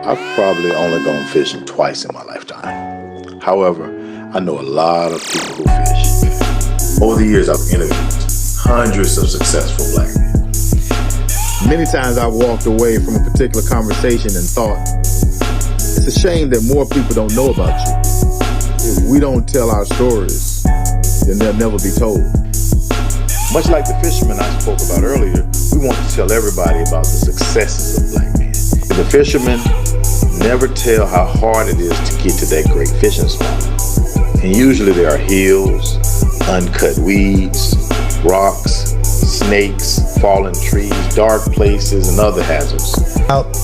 I've probably only gone fishing twice in my lifetime. However, I know a lot of people who fish. Over the years, I've interviewed hundreds of successful black men. Many times I've walked away from a particular conversation and thought, it's a shame that more people don't know about you. If we don't tell our stories, then they'll never be told. Much like the fisherman I spoke about earlier, we want to tell everybody about the successes of black men. The fishermen never tell how hard it is to get to that great fishing spot. And usually there are hills, uncut weeds, rocks, snakes, fallen trees, dark places, and other hazards.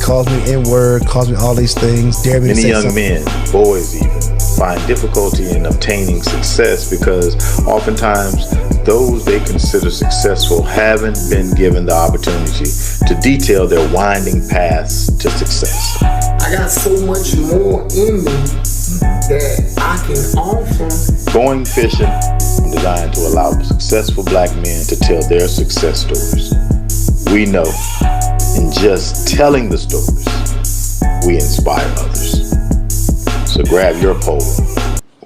Calls me N-word, calls me all these things, dare me to say something. Many young men, boys even, find difficulty in obtaining success because oftentimes those they consider successful haven't been given the opportunity to detail their winding paths to success. I got so much more in me that I can offer. Goin Fishing is designed to allow successful black men to tell their success stories. We know in just telling the stories, we inspire others. So grab your pole.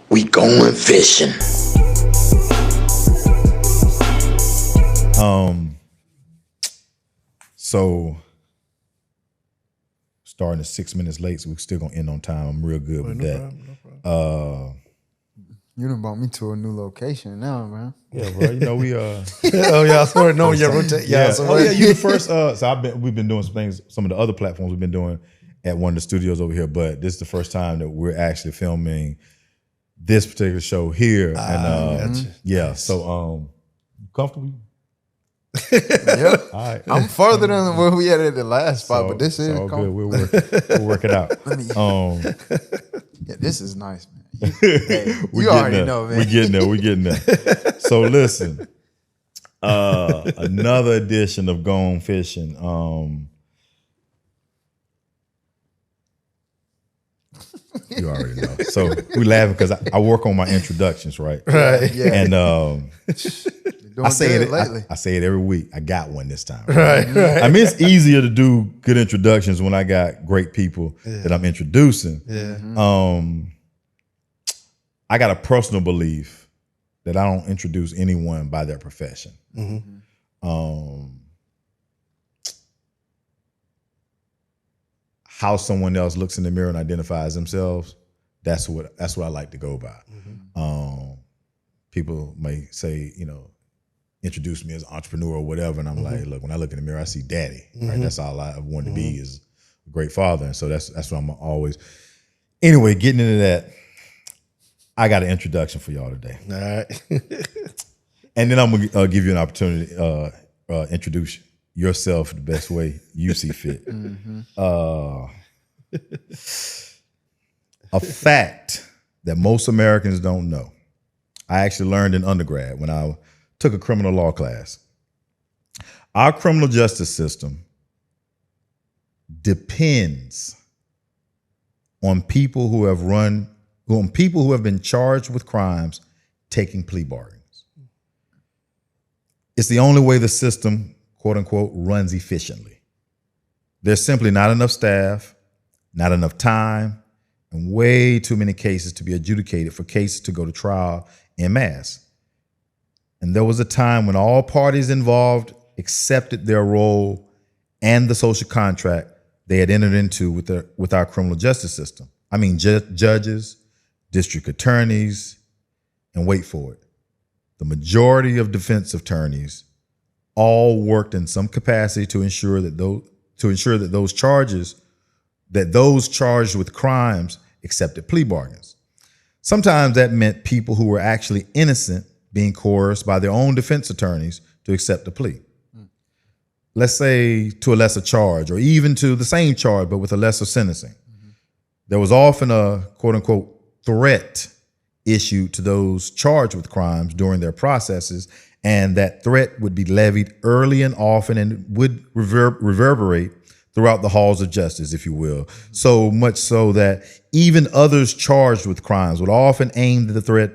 We going fishing. So starting at 6 minutes late, so we're still gonna end on time. I'm real good with that. No problem. You done brought me to a new location now, man. Yeah, bro. You know we Oh yeah, I sort of know your rotate. yeah. Oh yeah, you the first. So we've been doing some things. Some of the other platforms we've been doing at one of the studios over here, but this is the first time that we're actually filming this particular show here. And gotcha. yeah, so comfortable. Yep. All right. I'm farther than where we at the last spot, but this is all good. We'll work it out. Yeah, this is nice, man. You already there. know, man. We getting there. So listen, another edition of Goin Fishing. You already know. So we laughing because I work on my introductions, right? Right. Yeah. And I say it lately. I say it every week. I got one this time. Right. I mean, it's easier to do good introductions when I got great people that I'm introducing. Yeah. I got a personal belief that I don't introduce anyone by their profession. How someone else looks in the mirror and identifies themselves, that's what I like to go by. People may say, introduce me as an entrepreneur or whatever, and I'm like, look, when I look in the mirror, I see daddy. Right? That's all I wanted to be, is a great father. And so that's what I'm always. Anyway, getting into that, I got an introduction for y'all today. All right. And then I'm gonna give you an opportunity to introduce yourself the best way you see fit. A fact that most Americans don't know. I actually learned in undergrad when I took a criminal law class. Our criminal justice system depends on people who have been charged with crimes taking plea bargains. It's the only way the system, quote unquote, runs efficiently. There's simply not enough staff, not enough time, and way too many cases to be adjudicated for cases to go to trial en masse. And there was a time when all parties involved accepted their role and the social contract they had entered into with our criminal justice system. I mean, judges, district attorneys, and wait for it, the majority of defense attorneys all worked in some capacity to ensure that those charged with crimes accepted plea bargains. Sometimes that meant people who were actually innocent being coerced by their own defense attorneys to accept a plea. Let's say to a lesser charge, or even to the same charge but with a lesser sentencing. There was often a quote unquote threat issued to those charged with crimes during their processes, and that threat would be levied early and often and would reverberate throughout the halls of justice, if you will. So much so that even others charged with crimes would often aim the threat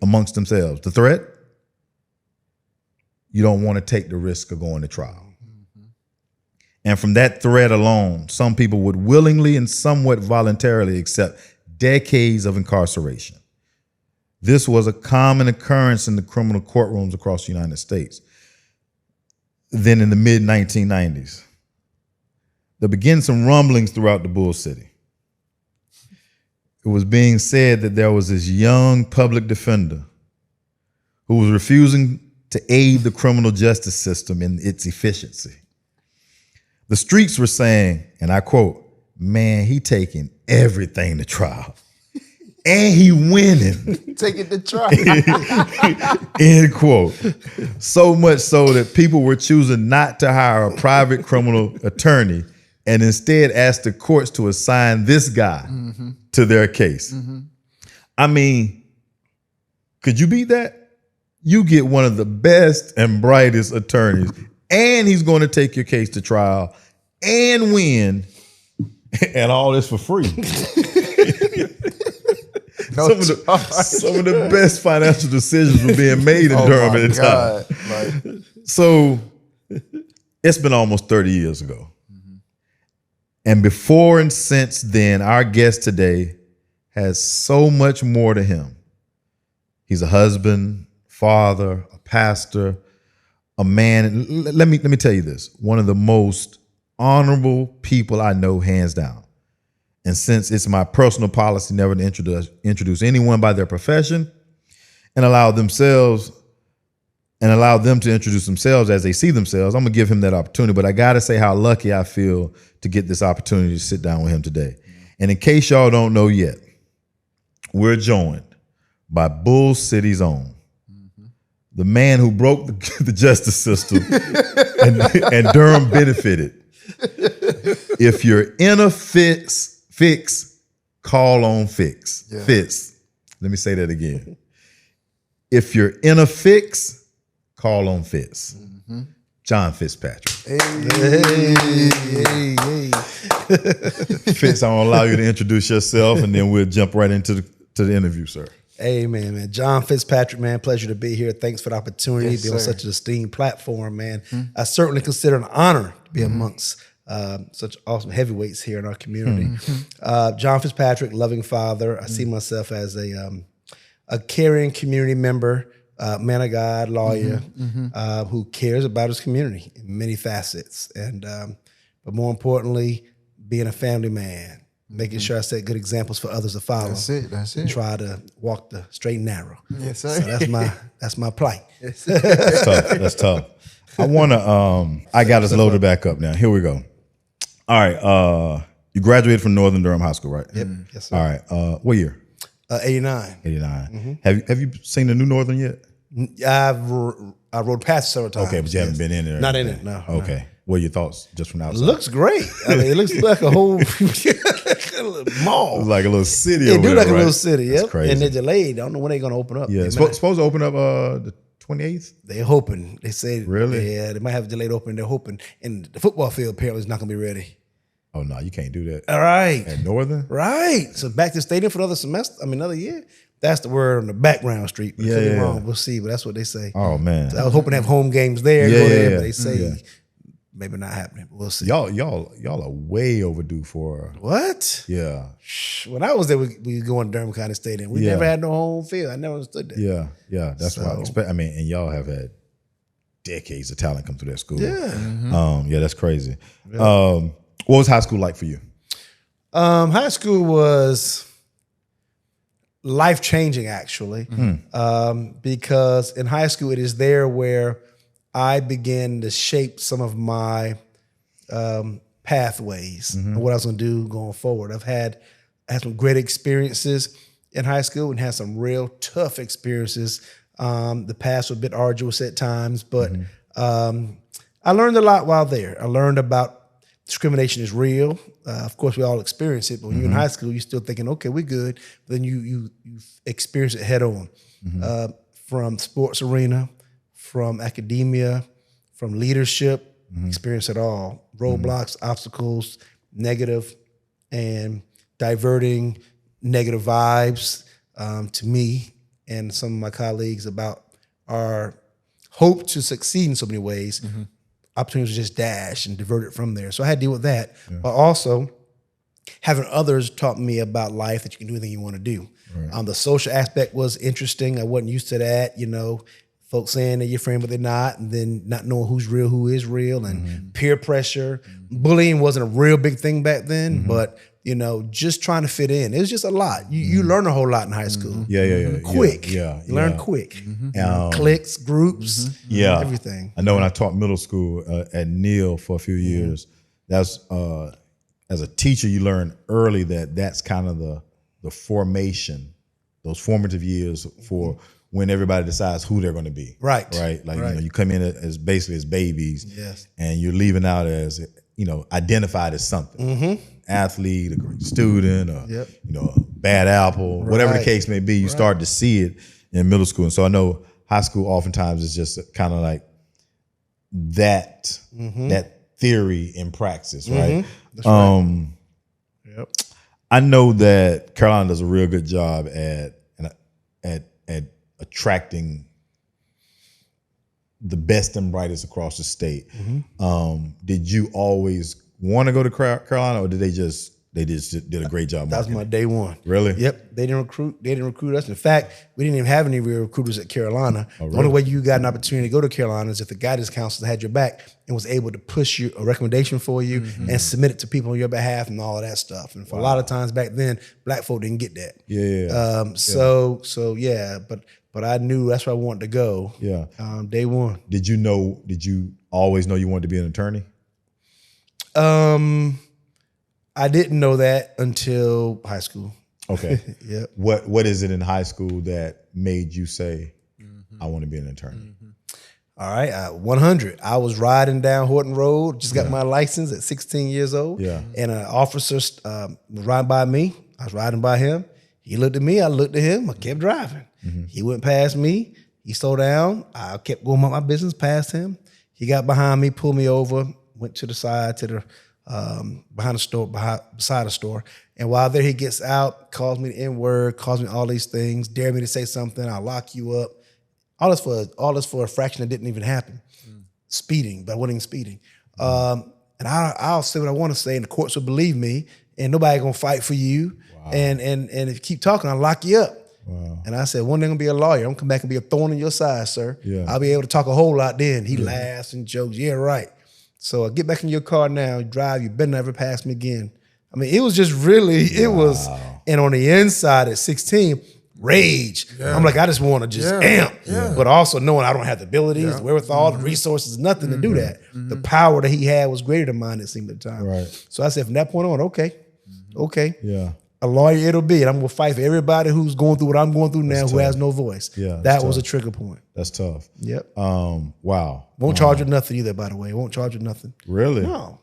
amongst themselves. The threat? You don't want to take the risk of going to trial. And from that threat alone, some people would willingly and somewhat voluntarily accept decades of incarceration. This was a common occurrence in the criminal courtrooms across the United States. Then in the mid-1990s, there began some rumblings throughout the Bull City. It was being said that there was this young public defender who was refusing to aid the criminal justice system in its efficiency. The streets were saying, and I quote, "Man, he taking everything to trial. And he winning." Take it to trial. End quote. So much so that people were choosing not to hire a private criminal attorney and instead asked the courts to assign this guy to their case. I mean, could you beat that? You get one of the best and brightest attorneys, and he's going to take your case to trial and win, and all this for free. Some of the best financial decisions were being made in Durham at the time. So it's been almost 30 years ago. And before and since then, our guest today has so much more to him. He's a husband, father, a pastor, a man. Let me tell you this, one of the most honorable people I know, hands down. And since it's my personal policy never to introduce anyone by their profession and allow them to introduce themselves as they see themselves, I'm gonna give him that opportunity. But I gotta say how lucky I feel to get this opportunity to sit down with him today. And in case y'all don't know yet, we're joined by Bull City's own, the man who broke the justice system and Durham benefited. If you're in a fix, call on Fix. Yeah. Fitz. Let me say that again. If you're in a fix, call on Fitz. John Fitzpatrick. Hey. Fitz, I'm gonna allow you to introduce yourself, and then we'll jump right into the interview, sir. Hey, man. John Fitzpatrick, man. Pleasure to be here. Thanks for the opportunity Yes, to be on sir. such an esteemed platform, man. I certainly consider it an honor to be amongst such awesome heavyweights here in our community. John Fitzpatrick, loving father. I see myself as a caring community member, man of God, lawyer, who cares about his community in many facets. And but more importantly, being a family man, making sure I set good examples for others to follow. That's it. That's it. Try to walk the straight and narrow. Yes, sir. So that's my plight. That's tough. That's tough. I got us loaded back up now. Here we go. All right. You graduated from Northern Durham High School, right? Yep. Yes, sir. All right. What year? 89. 89. Have you seen the new Northern yet? I rode past it several times. Okay, but you haven't been in it. Not in it, no. Okay. What are your thoughts just from outside? Looks great. I mean, it looks like a whole mall. It's like a little city. It over do there, like a right? little city. That's Yep. crazy. And they're delayed. I don't know when they're going to open up. Yeah, it's supposed to open up the 28th. They're hoping. They say Really? Yeah, they might have a delayed opening. They're hoping, and the football field apparently is not going to be ready. Oh no, you can't do that. All right, At Northern? right. So back to the stadium for another semester. I mean, another year. That's the word on the background street. But could be Yeah. wrong. We'll see. But that's what they say. Oh man. So I was hoping to have home games there. Yeah, Go there, yeah, but they say yeah. maybe not happening. But we'll see. Y'all are way overdue for What? yeah. When I was there, we go in Durham County Stadium. We Yeah. never had no home field. I never understood that. Yeah. That's why So- I mean, and y'all have had decades of talent come through that school. Yeah. Yeah, that's crazy. What was high school like for you? High school was life-changing, actually, because in high school, it is there where I began to shape some of my pathways and what I was going to do going forward. I had some great experiences in high school and had some real tough experiences. The past was a bit arduous at times, but I learned a lot while there. I learned about discrimination is real. Of course, we all experience it, but when you're in high school, you're still thinking, okay, we're good. But then you experience it head on. From sports arena, from academia, from leadership, experience it all. Roadblocks, obstacles, negative, and diverting negative vibes to me and some of my colleagues about our hope to succeed in so many ways. opportunities were just dashed and diverted from there. So I had to deal with that. But also having others taught me about life, that you can do anything you want to do. Right. The social aspect was interesting. I wasn't used to that, you know, folks saying that you're friend, but they're not, and then not knowing who's real, who is real, and peer pressure. Bullying wasn't a real big thing back then, but you know, just trying to fit in. It was just a lot. You learn a whole lot in high school. Quick. You learn quick. Cliques, groups, everything. I know when I taught middle school at Neal for a few years, that's as a teacher, you learn early that that's kind of the formation, those formative years for when everybody decides who they're going to be. Right. Like, you know, you come in as basically as babies, and you're leaving out as, you know, identified as something. Athlete, a great student, or you know, a bad apple, whatever the case may be. You start to see it in middle school, and so I know high school oftentimes is just kind of like that that theory in practice, right? That's right. I know that Carolina does a real good job at attracting the best and brightest across the state. Did you always want to go to Carolina, or did they just did a great job? That was my day one. Really? Yep. They didn't recruit us. In fact, we didn't even have any real recruiters at Carolina. The only way you got an opportunity to go to Carolina is if the guidance counselor had your back and was able to push you a recommendation for you and submit it to people on your behalf and all of that stuff. And for a lot of times back then, black folk didn't get that. But I knew that's where I wanted to go. Day one. Did you always know you wanted to be an attorney? I didn't know that until high school. Okay. What is it in high school that made you say, I want to be an attorney? All right, 100. I was riding down Horton Road, just got my license at 16 years old. And an officer was riding by me. I was riding by him. He looked at me, I looked at him, I kept driving. He went past me, he slowed down. I kept going about my business past him. He got behind me, pulled me over, went to the side, to the behind the store, beside the store. And while there, he gets out, calls me the N-word, calls me all these things, dare me to say something, I'll lock you up. All this for a fraction that didn't even happen. Speeding, but I wasn't even speeding. And I'll say what I want to say, and the courts will believe me, and nobody gonna fight for you. And if you keep talking, I'll lock you up. And I said, one day I'm gonna be a lawyer. I'm gonna come back and be a thorn in your side, sir. I'll be able to talk a whole lot then. He laughs and jokes, yeah, right. So I get back in your car now, drive, you better never pass me again. I mean, it was just really, it was, and on the inside at 16, rage. I'm like, I just want to just amp. But also knowing I don't have the abilities, the wherewithal, the resources, nothing to do that. The power that he had was greater than mine, it seemed at the time. So I said, from that point on, okay. A lawyer it'll be, and I'm gonna fight for everybody who's going through what I'm going through now, who has no voice. That was a trigger point. That's tough. Wow. Won't charge you nothing either, by the way. Won't charge you nothing. Really? No.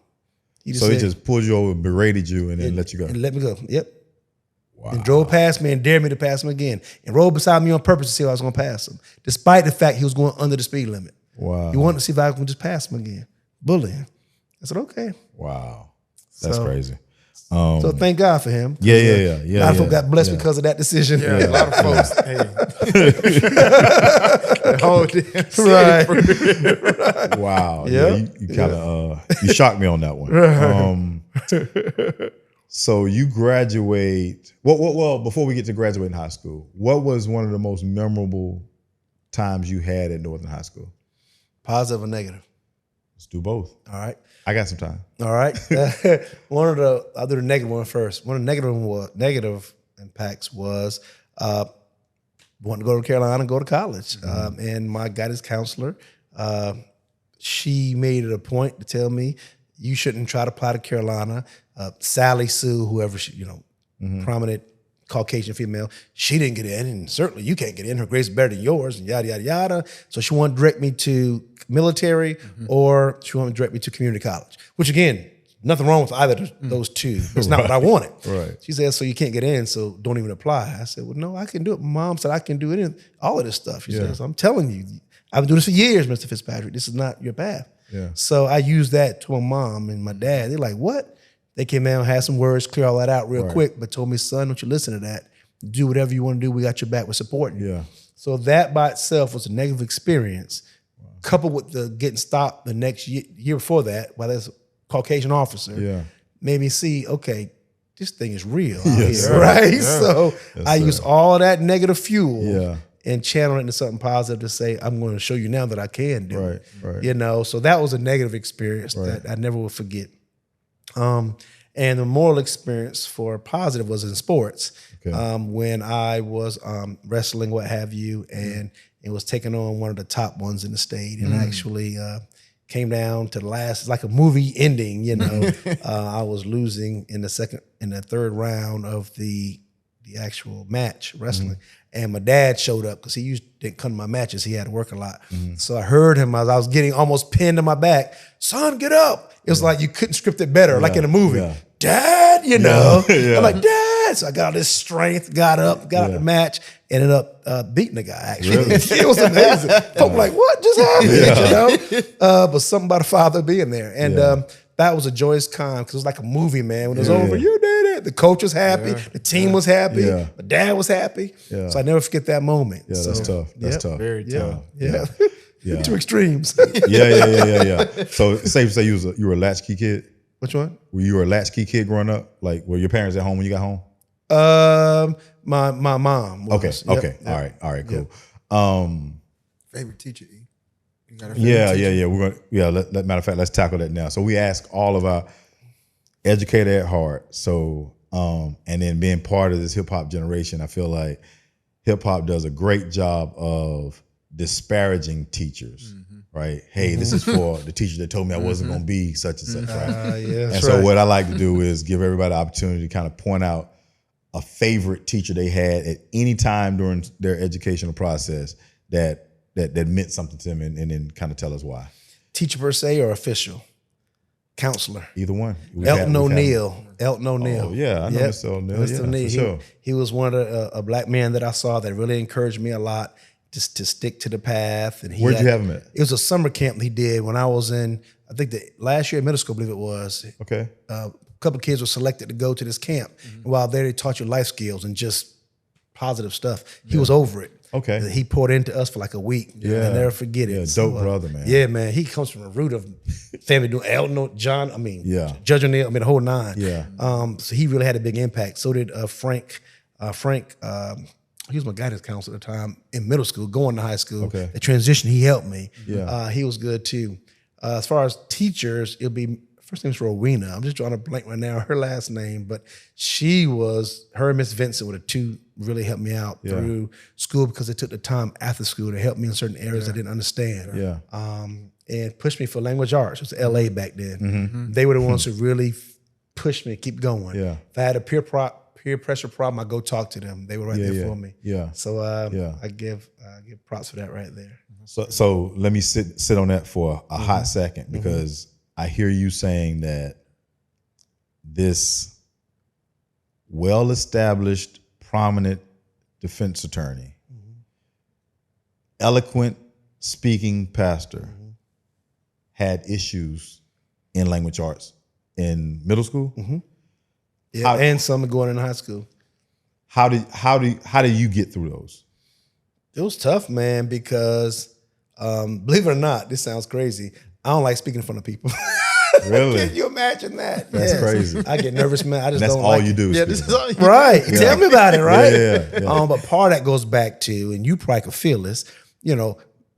He just pulled you over, berated you, and then let you go. And let me go. Wow. And drove past me and dared me to pass him again. And rode beside me on purpose to see if I was gonna pass him, despite the fact he was going under the speed limit. Wow. He wanted to see if I could just pass him again. Bullying. I said, okay. Wow. That's crazy. So thank God for him. A lot of folks got blessed because of that decision. A lot of folks. Right. Wow. You kind of you shocked me on that one. So you graduate. Well, before we get to graduating high school, what was one of the most memorable times you had at Northern High School? Positive or negative? Let's do both. All right. I got some time. All right. I'll do the negative one first. One of the negative impacts was wanting to go to Carolina and go to college. And my guidance counselor, she made it a point to tell me, you shouldn't try to apply to Carolina. Sally Sue, whoever she, prominent Caucasian female, she didn't get in, and certainly you can't get in. Her grades are better than yours, and yada, yada, yada. So she wanted to direct me to military, or she wanted to direct me to community college, which again, nothing wrong with either of those two. It's not what I wanted. She said, so you can't get in, so don't even apply. I said, well, no, I can do it. My mom said I can do anything, all of this stuff. She says, I'm telling you, I've been doing this for years, Mr. Fitzpatrick. This is not your path. So I used that to my mom and my dad. They're like, what? They came out, had some words, clear all that out real quick, but told me, son, don't you listen to that. Do whatever you want to do. We got your back. We're supporting you. So that by itself was a negative experience coupled with the getting stopped the next year before that by this Caucasian officer, made me see, okay, this thing is real out here, right? Yeah. So I used all that negative fuel and channel it into something positive to say, I'm going to show you now that I can do it. Right. You know, so that was a negative experience that I never will forget. And the moral experience for positive was in sports. When I was wrestling, what have you, and it was taking on one of the top ones in the state, and actually came down to the last, it's like a movie ending, you know. I was losing in the third round of the actual match wrestling, and my dad showed up because he didn't come to my matches. He had to work a lot, so I heard him as I was getting almost pinned to my back. Son, get up! It was like you couldn't script it better, like in a movie. Dad, you know, I'm like, Dad. So I got all this strength, got up, got out the match, ended up beating the guy, actually. Really? It was amazing. Folk were like, what just happened? You know? But something about a father being there. And that was a joyous time because it was like a movie, man. When it was over, you did it. The coach was happy. The team was happy. My dad was happy. So I never forget that moment. Yeah, that's tough. That's tough. Very tough. Yeah. Two extremes. Yeah. So it's safe to say you were a latchkey kid? Which one? Were you a latchkey kid growing up? Like, were your parents at home when you got home? My mom was. Okay. All right, cool. Favorite teacher, E? You got a favorite teacher? We're gonna matter of fact, let's tackle that now. So we ask all of our educator at heart. So and then being part of this hip hop generation, I feel like hip hop does a great job of disparaging teachers. Right? Hey, this is for the teacher that told me I wasn't going to be such and such, right? And so what I like to do is give everybody the opportunity to kind of point out a favorite teacher they had at any time during their educational process that meant something to them, and then kind of tell us why. Teacher per se or official? Counselor? Either one. Elton O'Neill. Oh, yeah, I know Mr. O'Neill. Mr. O'Neill. For sure. He was one of a black man that I saw that really encouraged me a lot. Just to stick to the path. And where'd you have him at? It was a summer camp he did when I was in, I think the last year in middle school, I believe it was. Okay. A couple of kids were selected to go to this camp. And while there, they taught you life skills and just positive stuff. He was over it. Okay. He poured into us for like a week. I'll never forget it. Dope brother, man. Yeah, man. He comes from a root of family doing Elton, John, Judge O'Neill, the whole nine. Yeah. So he really had a big impact. So did Frank. He was my guidance counselor at the time in middle school, going to high school. Okay. The transition, he helped me. Yeah. He was good too. As far as teachers, it'll be, first name's Rowena. I'm just drawing a blank right now, her last name, but her and Miss Vincent were the two really helped me out through school because they took the time after school to help me in certain areas I didn't understand. Yeah. And pushed me for language arts. It was LA back then. They were the ones who really pushed me to keep going. Yeah. If I had a peer pressure problem, I go talk to them. They were right there for me. Yeah. So I give props for that right there. So let me sit on that for a hot second, because I hear you saying that this well-established, prominent defense attorney, eloquent speaking pastor, had issues in language arts in middle school. Yeah, and some going in high school. How do you get through those? It was tough, man, because believe it or not, this sounds crazy. I don't like speaking in front of people. Really? Can you imagine that? That's crazy. I get nervous, man. I just That's don't all like you it. do. Yeah, this is all you Right. Tell me about it, right? Yeah. But part of that goes back to, and you probably could feel this,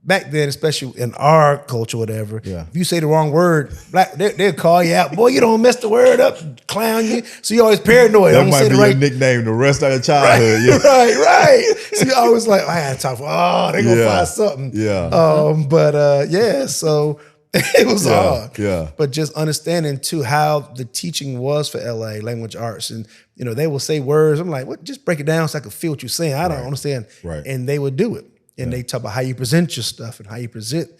back then, especially in our culture, whatever, if you say the wrong word, they'll call you out. Boy, you don't mess the word up, clown you. So you're always paranoid. That might be your nickname the rest of your childhood. Right. So you're always like, I gotta talk. They're gonna find something. So it was hard. Yeah. But just understanding too how the teaching was for LA language arts, and they will say words. I'm like, what? Just break it down so I can feel what you're saying. I don't understand. Right. And they would do it. And they talk about how you present your stuff and how you present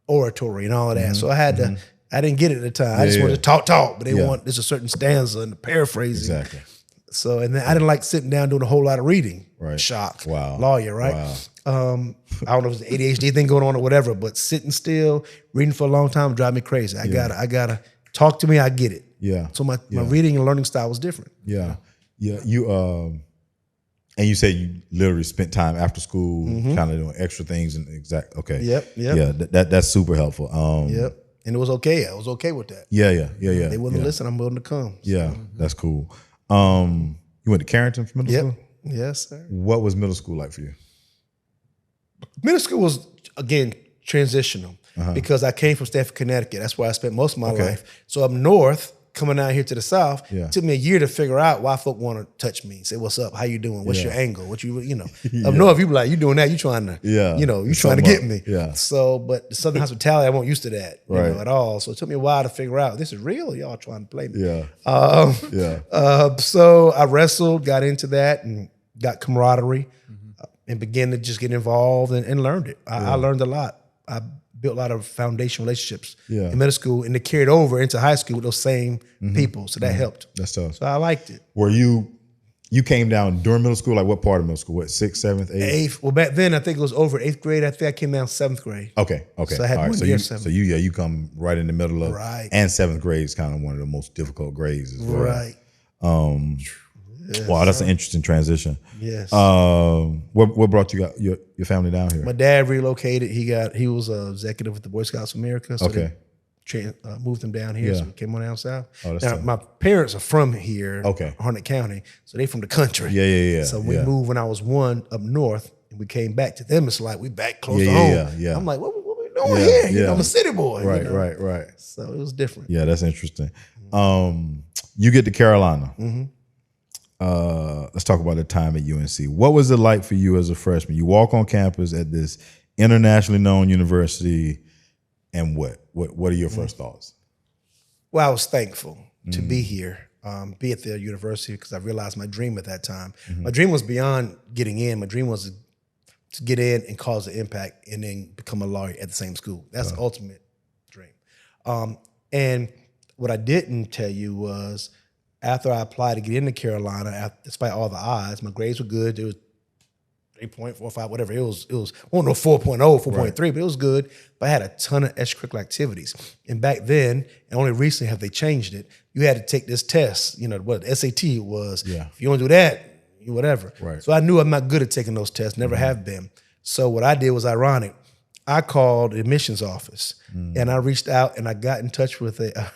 oratory and all of that. So I had to, I didn't get it at the time. I just wanted to talk, but they want, there's a certain stanza and the paraphrasing. Exactly. So, and then I didn't like sitting down doing a whole lot of reading. Right. Shock. Wow. Lawyer, right? Wow. I don't know if it's an ADHD thing going on or whatever, but sitting still, reading for a long time drive me crazy. I gotta talk to me, I get it. Yeah. So my reading and learning style was different. Yeah. Yeah. You And you said you literally spent time after school, kind of doing extra things and okay. Yep. Yeah, that's super helpful. Yep. And it was okay. I was okay with that. Yeah. They wouldn't listen. I'm willing to come. So. Yeah, that's cool. You went to Carrington for middle school? Yes, sir. What was middle school like for you? Middle school was, again, transitional because I came from Stamford, Connecticut. That's where I spent most of my life. So up north, coming out here to the south, it took me a year to figure out why folk want to touch me. Say, what's up? How you doing? What's your angle? What you know? Up north, you be like, you doing that? You trying to, you trying to get me. Yeah. So, but the Southern hospitality, I wasn't used to that, you know, at all. So it took me a while to figure out this is real. Y'all trying to play me. So I wrestled, got into that, and got camaraderie, and began to just get involved and learned it. I learned a lot. I built a lot of foundation relationships in middle school, and it carried over into high school with those same people. So that helped. That's tough. So I liked it. Were you came down during middle school? Like what part of middle school? What, 6th, 7th, 8th? 8th. Well, back then I think it was over 8th grade. I think I came down 7th grade. Okay. So I had one year 7th. So you come right in the middle of and 7th grade is kind of one of the most difficult grades as well. Right. Wow, that's an interesting transition. Yes. What brought you your family down here? My dad relocated. He was an executive with the Boy Scouts of America. So they moved him down here. So we came on down south. Oh, that's now, tough. my parents are from here, Harnett County. So they from the country. Yeah. So we moved when I was 1 up north, and we came back to them. It's like we back close to home. Yeah. I'm like, what we doing here? You know, I'm a city boy. Right, you know? right. So it was different. Yeah, that's interesting. You get to Carolina. Let's talk about the time at UNC. What was it like for you as a freshman? You walk on campus at this internationally known university, and what are your first thoughts? Well, I was thankful to be here, be at the university, because I realized my dream at that time. My dream was beyond getting in. My dream was to get in and cause an impact and then become a lawyer at the same school. That's the ultimate dream. And what I didn't tell you was, after I applied to get into Carolina, despite all the odds, my grades were good. It was 3.45, whatever. It was no 4.0, 4.3, but it was good. But I had a ton of extracurricular activities. And back then, and only recently have they changed it, you had to take this test, you know, what the SAT was. If you don't do that, you whatever. So I knew I'm not good at taking those tests, never have been. So what I did was ironic. I called the admissions office and I reached out and I got in touch with a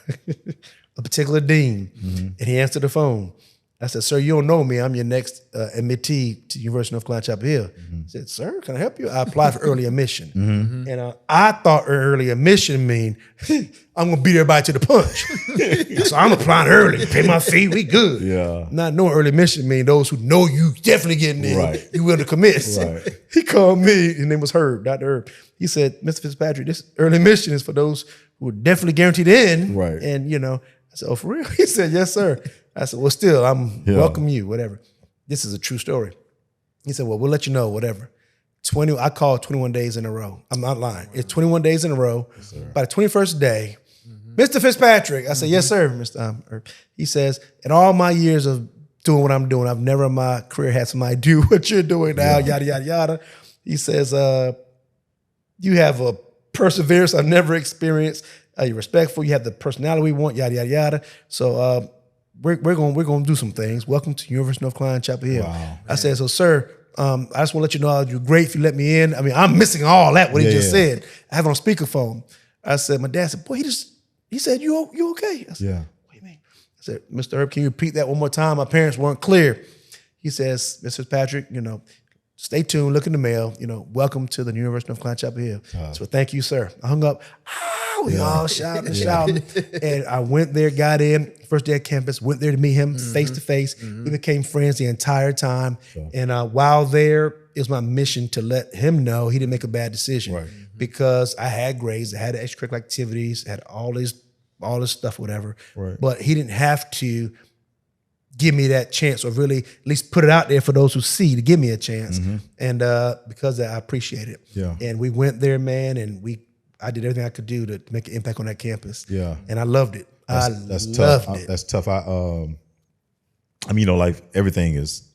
particular dean, and he answered the phone. I said, "Sir, you don't know me. I'm your next admittee to University of North Carolina, Chapel Hill." He said, "Sir, can I help you?" I applied for early admission. And I thought early admission mean I'm going to beat everybody to the punch. So I'm applying early, pay my fee, we good. Not knowing early admission mean those who know you definitely getting in, you willing to commit. He called me, his name was Herb, Dr. Herb. He said, "Mr. Fitzpatrick, this early admission is for those who are definitely guaranteed in." And, you know, I said, "Oh, for real?" He said, "Yes, sir." I said, "Well, still, I'm welcome you, whatever. This is a true story." He said, "Well, we'll let you know, whatever." I called 21 days in a row. I'm not lying. It's 21 days in a row. By the 21st day, "Mr. Fitzpatrick." I said, "Yes, sir, Mr. Herb." He says, "In all my years of doing what I'm doing, I've never in my career had somebody do what you're doing now, yada, yada, yada." He says, "You have a perseverance I've never experienced. You're respectful. You have the personality we want, yada, yada, yada. So we're gonna do some things. Welcome to University of North Carolina, Chapel Hill." I said, "So, sir, I just want to let you know you're great if you let me in." I mean, I'm missing all that, what he just said. I have it on speakerphone. I said, my dad said, "Boy, he said, you okay?" I said, "What do you mean?" I said, "Mr. Herb, can you repeat that one more time? My parents weren't clear." He says, "Mr. Fitzpatrick, you know, stay tuned, look in the mail, you know, welcome to the University of North Carolina, Chapel Hill." So thank you, sir. I hung up. We all shouting and shouting. And I went there, got in, first day at campus, went there to meet him face to face. We became friends the entire time. And while there, it was my mission to let him know he didn't make a bad decision. Because I had grades, I had extracurricular activities, had all this stuff, whatever. But he didn't have to give me that chance, or really at least put it out there for those who see, to give me a chance. And because of that, I appreciate it. And we went there, man, and I did everything I could do to make an impact on that campus. And I loved it. That's loved tough. it. That's tough. I mean, you know, like everything is,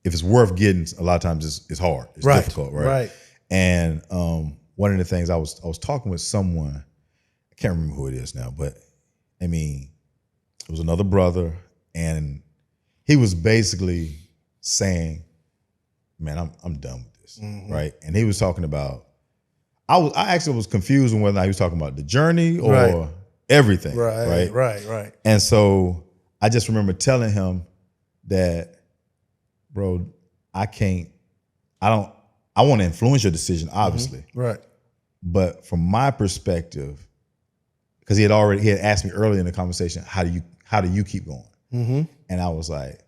if it's worth getting, a lot of times it's hard. It's difficult, right? And one of the things I was talking with someone, I can't remember who it is now, but I mean, it was another brother, and he was basically saying, man, I'm done with this, right? And he was talking about, I actually was confused on whether or not he was talking about the journey or everything, Right. And so I just remember telling him that, bro, I want to influence your decision, obviously, Right. but from my perspective, because he had asked me earlier in the conversation, how do you keep going? And I was like,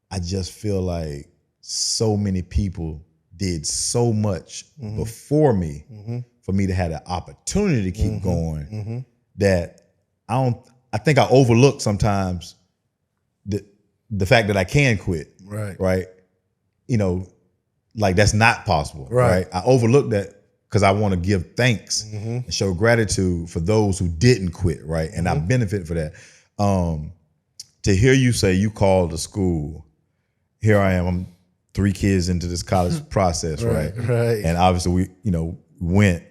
I just feel like so many people did so much before me for me to have the opportunity to keep going that I think I overlook sometimes the fact that I can quit. Right. You know, like that's not possible. Right. I overlook that because I want to give thanks and show gratitude for those who didn't quit. Right. And I benefit for that. To hear you say you called the school, here I am, I'm 3 kids into this college process, right? And obviously we, went,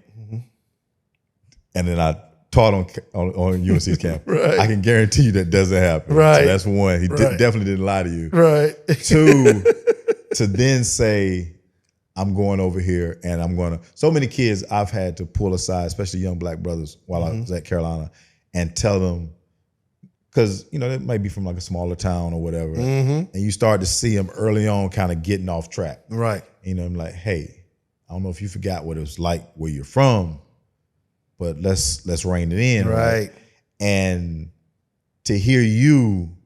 and then I taught on UNC's campus. I can guarantee you that doesn't happen. So that's one. He definitely didn't lie to you. 2, to then say, I'm going over here and I'm going to, so many kids I've had to pull aside, especially young black brothers while I was at Carolina, and tell them, because, they might be from like a smaller town or whatever. And you start to see them early on kind of getting off track. I'm like, hey, I don't know if you forgot what it was like where you're from, but let's rein it in. Right. And to hear you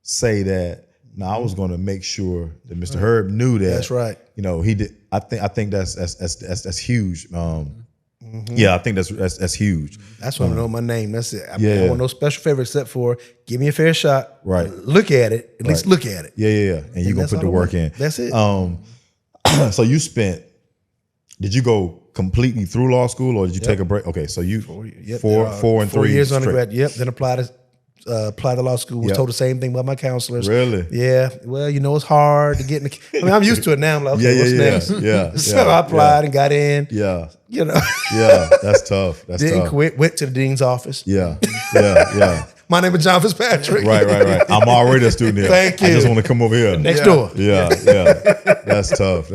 say that, I was going to make sure that Mr. Herb knew that. That's right. He did. I think that's huge. Yeah, I think that's huge. That's why I know my name. That's it. I don't want no special favor except for give me a fair shot. Right. Look at it. At least look at it. Yeah. And you're gonna put the work in. That's it. So did you go completely through law school or did you take a break? Okay, so you 4 and 3 4 years straight. undergrad. Yep. Then applied to law school. Was told the same thing by my counselors. Really? Yeah. Well, it's hard to get in the. I'm used to it now. I'm like, okay, what's next? Yeah. So I applied and got in. Yeah. Yeah, that's tough. Didn't quit. Went to the dean's office. Yeah. My name is John Fitzpatrick. Right. I'm already a student here. Thank you. I just want to come over here. Next door. Yeah. That's tough.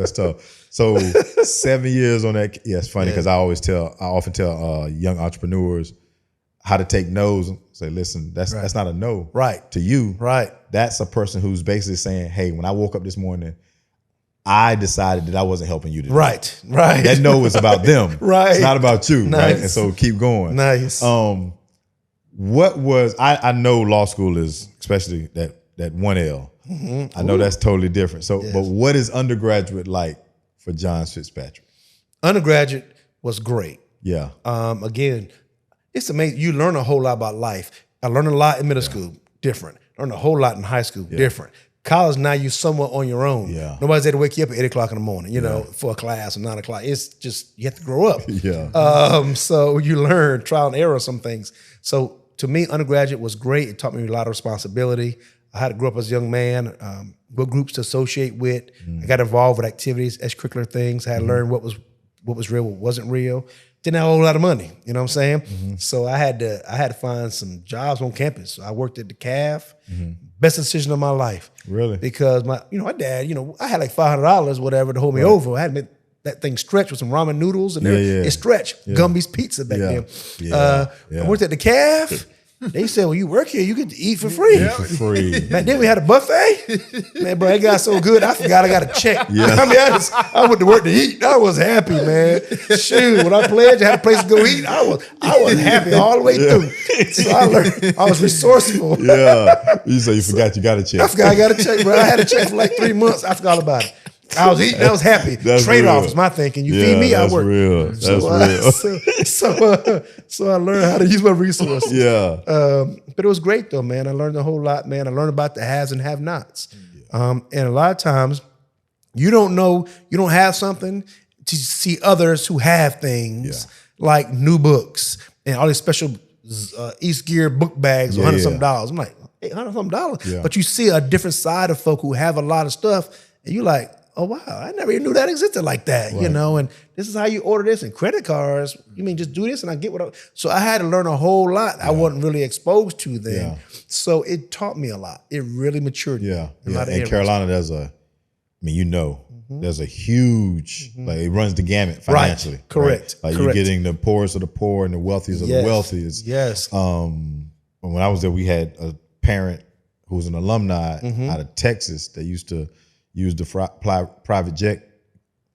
So 7 years on that. Yeah, it's funny because I often tell young entrepreneurs how to take no's and say, listen, that's not a no. To you. That's a person who's basically saying, hey, when I woke up this morning, I decided that I wasn't helping you today. Right. That no is about them. It's not about you. Nice. Right. And so keep going. Nice. What was I know law school is, especially that 1L. I know that's totally different. So but what is undergraduate like for John Fitzpatrick? Undergraduate was great. Yeah. Again, it's amazing. You learn a whole lot about life. I learned a lot in middle school, different. Learned a whole lot in high school, different. College, now you're somewhat on your own. Nobody's there to wake you up at 8 o'clock in the morning, for a class or 9 o'clock. It's just, you have to grow up. So you learn trial and error some things. So to me, undergraduate was great. It taught me a lot of responsibility. I had to grow up as a young man, what groups to associate with. I got involved with activities, extracurricular things. I had to learn what was real, what wasn't real. Didn't have a whole lot of money, you know what I'm saying? So I had to find some jobs on campus. So I worked at the CAF. Best decision of my life. Really? Because my dad, I had like $500, whatever, to hold me over. I had to make that thing stretch with some ramen noodles and it stretched. Gumby's Pizza back then. I worked at the CAF. They said, when you work here, you get to eat for free. Man, then we had a buffet. Man, bro, it got so good, I forgot I got a check. I mean, I went to work to eat. I was happy, man. Shoot, when I pledged, I had a place to go eat. I was happy all the way through. So I learned, I was resourceful. You say you forgot you got a check. I forgot I got a check, bro. I had a check for like 3 months. I forgot all about it. I was eating. I was happy. Trade-off is my thinking. You feed me, I work. Real. So I learned how to use my resources. But it was great though, man. I learned a whole lot, man. I learned about the haves and have-nots. And a lot of times, you don't know, you don't have something to see others who have things like new books and all these special East Gear book bags, $100-something. I'm like, hey, $100-something. But you see a different side of folk who have a lot of stuff, and you're like, oh, wow, I never even knew that existed like that, and this is how you order this, and credit cards, you mean just do this and I get what so I had to learn a whole lot I wasn't really exposed to then. So it taught me a lot. It really matured me. In Carolina, there's there's a huge, like it runs the gamut financially. Right. Correct. Like Correct. you're getting the poorest of the poor and the wealthiest of the wealthiest. Yes. When I was there, we had a parent who was an alumni out of Texas that used to use the private jet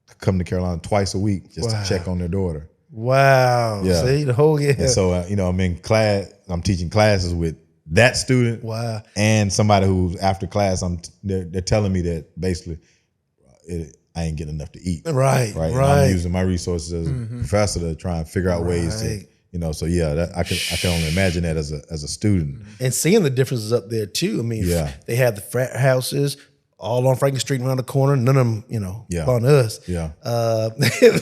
to come to Carolina twice a week just to check on their daughter. Wow. Yeah. See, the whole And so, I'm in class, I'm teaching classes with that student. Wow. And somebody who's after class, they're telling me that basically I ain't getting enough to eat. Right. And I'm using my resources as a professor to try and figure out ways to, so yeah, I can only imagine that as a student. And seeing the differences up there too. I mean, they have the frat houses all on Franklin Street around the corner. None of them, on us. Yeah.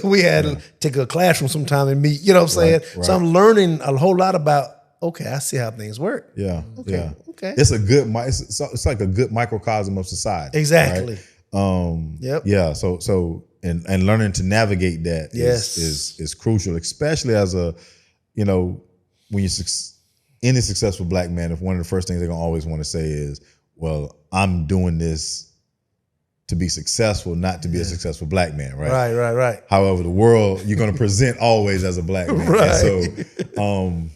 We had to take a classroom sometime and meet, you know what I'm saying? Right. So I'm learning a whole lot about, okay, I see how things work. Yeah. Okay. Okay. It's a good, it's like a good microcosm of society. Exactly. Right? Yep. Yeah. So and learning to navigate that is crucial, especially as a, when you're any successful black man, if one of the first things they're gonna always want to say is, well, I'm doing this to be successful, not to be a successful black man, right? Right. However, the world you're gonna present always as a black man. Right. And so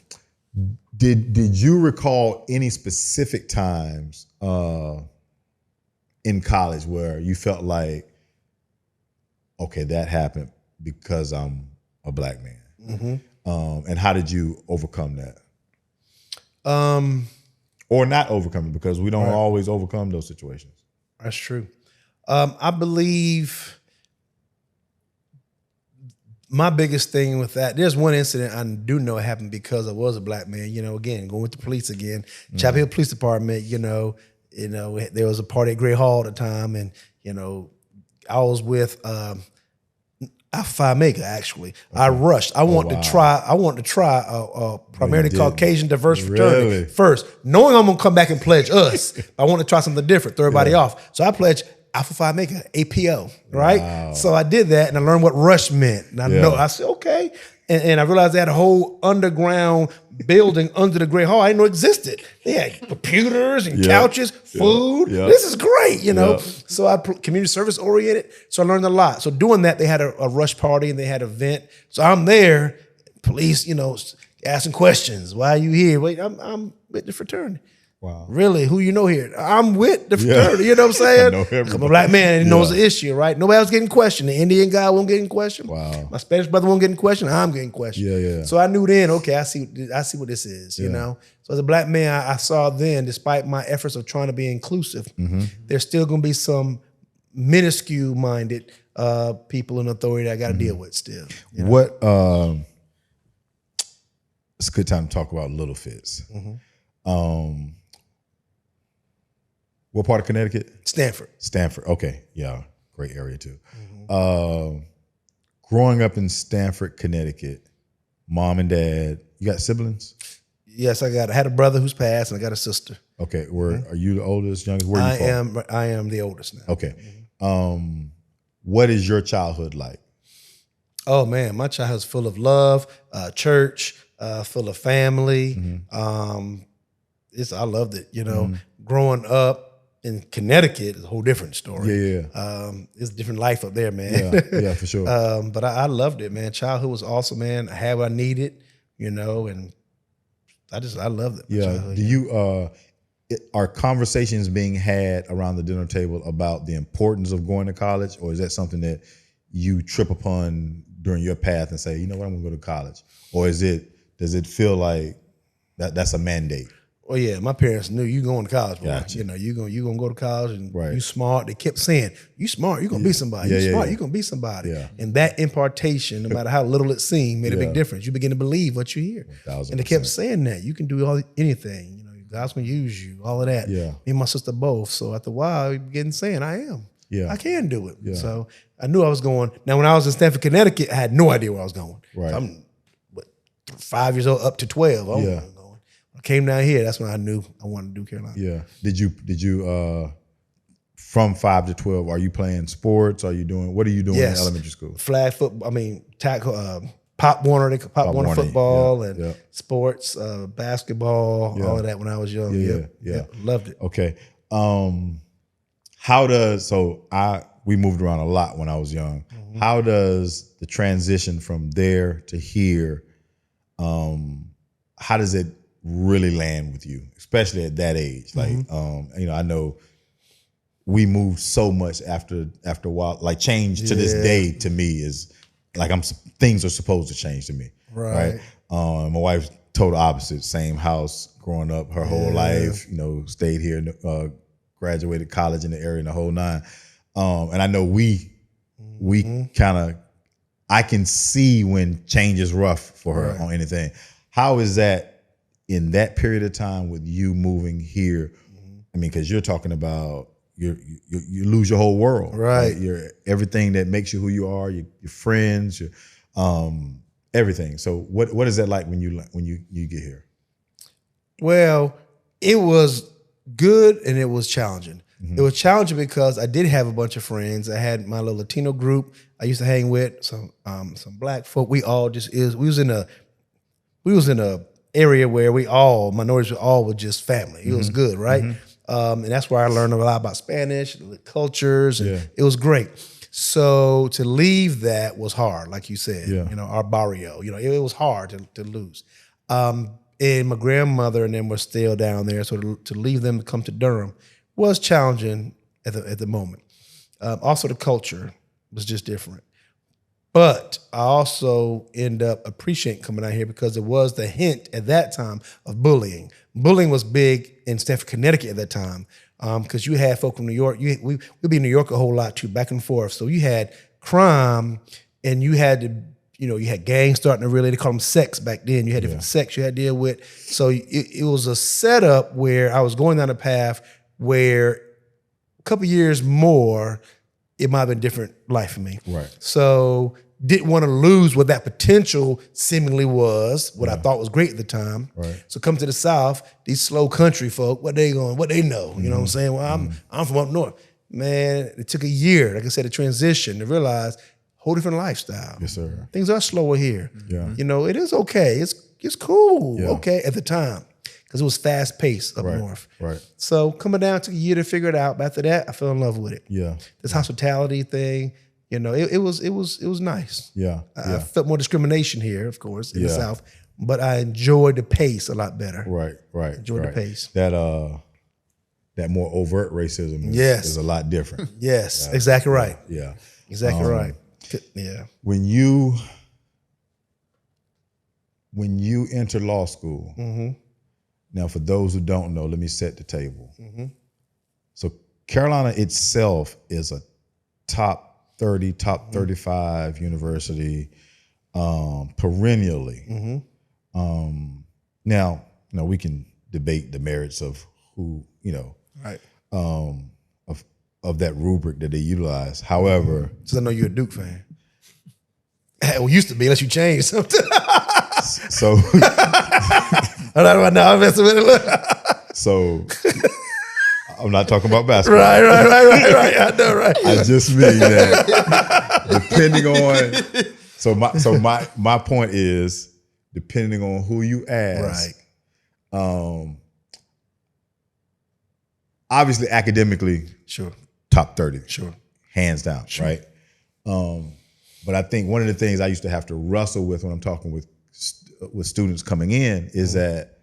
did you recall any specific times in college where you felt like, okay, that happened because I'm a black man? Mm-hmm. And how did you overcome that? Or not overcome it, because we don't always overcome those situations. That's true. I believe my biggest thing with that, there's one incident I do know happened because I was a black man, again, going with the police again, Chapel Hill Police Department, there was a party at Gray Hall at the time, and, I was with Alpha Phi Omega, actually. Okay. I rushed. I wanted to try a primarily Caucasian diverse fraternity first, knowing I'm gonna come back and pledge us. I want to try something different, throw everybody off. So I pledged Alpha Phi Omega, APO, right? Wow. So I did that, and I learned what rush meant. And I said, okay. And I realized they had a whole underground building under the Great Hall I didn't know existed. They had computers and couches, food. This is great, So I community service oriented. So I learned a lot. So doing that, they had a rush party and they had an event. So I'm there, police, asking questions. Why are you here? Wait, I'm with the fraternity. Wow. Really? Who you know here? I'm with the fraternity. You know what I'm saying? I'm a black man and he knows the issue, right? Nobody else getting questioned. The Indian guy won't get in question. Wow. My Spanish brother won't get in question. I'm getting questioned. Yeah. So I knew then, okay, I see what this is, you know? So as a black man, I saw then, despite my efforts of trying to be inclusive, there's still going to be some minuscule-minded people in authority that I got to deal with still. What, it's a good time to talk about Little Fitz. What part of Connecticut? Stanford. Okay. Yeah. Great area too. Growing up in Stanford, Connecticut, mom and dad, you got siblings? Yes, I had a brother who's passed and I got a sister. Okay. Are you the oldest, youngest? Where are you from? I am the oldest now. Okay. What is your childhood like? Oh man, my childhood's full of love, church, full of family. I loved it, growing up in Connecticut is a whole different story. It's a different life up there, man. Yeah, for sure. But I loved it, man. Childhood was awesome, man. I had what I needed, and I loved it. Yeah. Do you are conversations being had around the dinner table about the importance of going to college, or is that something that you trip upon during your path and say, you know what, I'm gonna go to college? Or does it feel like that's a mandate? Oh yeah, my parents knew you going to college, bro. Gotcha. You gonna go to college and you smart. They kept saying, you smart, you gonna be somebody. You smart, you gonna be somebody. Yeah. And that impartation, no matter how little it seemed, made a big difference. You begin to believe what you hear. 1000%. And they kept saying that. You can do anything. God's gonna use you, all of that. Yeah. Me and my sister both. So after a while, we began saying, I am. Yeah. I can do it. Yeah. So I knew I was going. Now, when I was in Stanford, Connecticut, I had no idea where I was going. Right. So I'm 5 years old up to 12. I don't know where I was going. I came down here, that's when I knew I wanted to do Carolina. Yeah. Did you from 5 to 12, are you playing sports? What are you doing in elementary school? Flag football, tackle, Pop Warner football and sports, basketball, all of that when I was young. Yeah. Loved it. Okay. we moved around a lot when I was young. How does the transition from there to here, how does it really land with you, especially at that age? Like, you know, I know we moved so much after a while. Like, change to this day to me is like things are supposed to change to me, right? My wife's total opposite. Same house growing up her whole life. You know, stayed here, graduated college in the area, and the whole nine. And I know we kind of, I can see when change is rough for her on anything. How is that in that period of time with you moving here? I mean, because you're talking about you lose your whole world, right? You're everything that makes you who you are, your friends, your everything. So what is that like when you get here? Well, it was good and it was challenging. It was challenging because I did have a bunch of friends. I had my little Latino group I used to hang with, some black folk. We all just we was in a area where minorities were just family. It was good, right? And that's where I learned a lot about Spanish, the cultures, and it was great. So to leave that was hard, like you said, you know, our barrio, you know, it was hard to lose. And my grandmother and them were still down there. So to leave them to come to Durham was challenging at the moment. Also the culture was just different. But I also end up appreciating coming out here because it was the hint at that time of bullying. Bullying was big in Stamford, Connecticut at that time. Because you had folk from New York. We'd be in New York a whole lot too, back and forth. So you had crime, and you had to, you know, you had gangs starting to really, they call them sects back then. You had different sects you had to deal with. So it was a setup where I was going down a path where a couple years more, it might have been a different life for me. Right. So didn't want to lose what that potential seemingly was, what I thought was great at the time. Right. So come to the South, these slow country folk, what they know? You know what I'm saying? Well, I'm from up north. Man, it took a year, like I said, a transition to realize whole different lifestyle. Yes, sir. Things are slower here. Yeah. You know, it is okay. It's cool, okay, at the time. Because it was fast paced up north. Right. So coming down took a year to figure it out. But after that, I fell in love with it. Yeah. This hospitality thing, you know, it was nice. Yeah. I felt more discrimination here, of course, in the South, but I enjoyed the pace a lot better. Right. Enjoyed the pace. That more overt racism is a lot different. Yes, exactly right. Yeah. Exactly right. Yeah. When you enter law school, now for those who don't know, let me set the table. So Carolina itself is a top 30, top 35 university perennially. Now, we can debate the merits of who, of that rubric that they utilize. However, Because I know you're a Duke fan. Well, used to be, unless you changed something. so I'm messing with it. So I'm not talking about basketball. Right. I know, right. I just mean that depending on. So my point is, depending on who you ask, obviously academically, Sure, top 30, sure, hands down, right? But I think one of the things I used to have to wrestle with when I'm talking with students coming in is that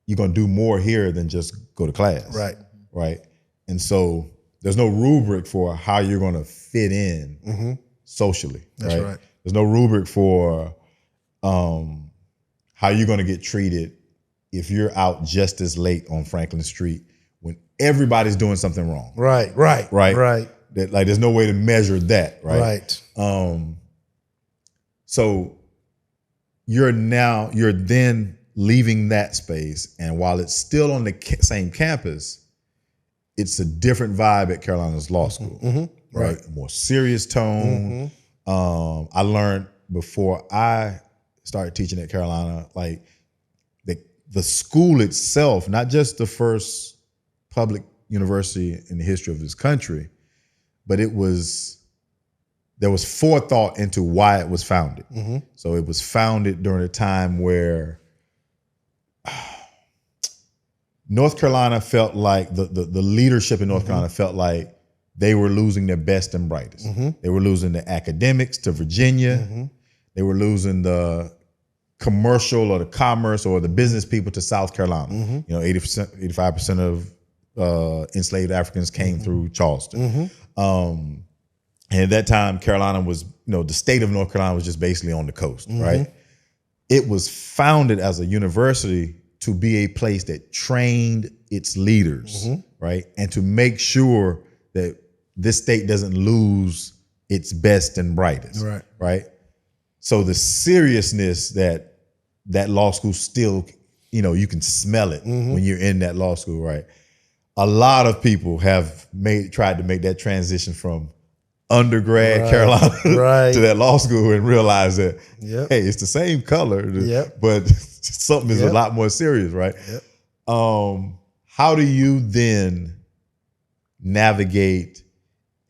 you're going to do more here than just go to class, right? And so there's no rubric for how you're going to fit in socially. That's right. There's no rubric for how you're going to get treated if you're out just as late on Franklin Street when everybody's doing something wrong. Right. That, like, there's no way to measure that, right? So you're then leaving that space, and while it's still on the same campus, it's a different vibe at Carolina's law school, right? A more serious tone. I learned before I started teaching at Carolina, like the school itself, not just the first public university in the history of this country, but there was forethought into why it was founded. So it was founded during a time where North Carolina felt like the leadership in North Carolina felt like they were losing their best and brightest. They were losing the academics to Virginia. They were losing the commercial or the commerce or the business people to South Carolina. You know, 80%, 85% of enslaved Africans came through Charleston. And at that time, Carolina was, you know, the state of North Carolina was just basically on the coast, right? It was founded as a university to be a place that trained its leaders, right? And to make sure that this state doesn't lose its best and brightest, right? So the seriousness that law school still, you know, you can smell it when you're in that law school, right? A lot of people have tried to make that transition from undergrad Carolina to that law school and realize that, hey, it's the same color, but something is a lot more serious, right? How do you then navigate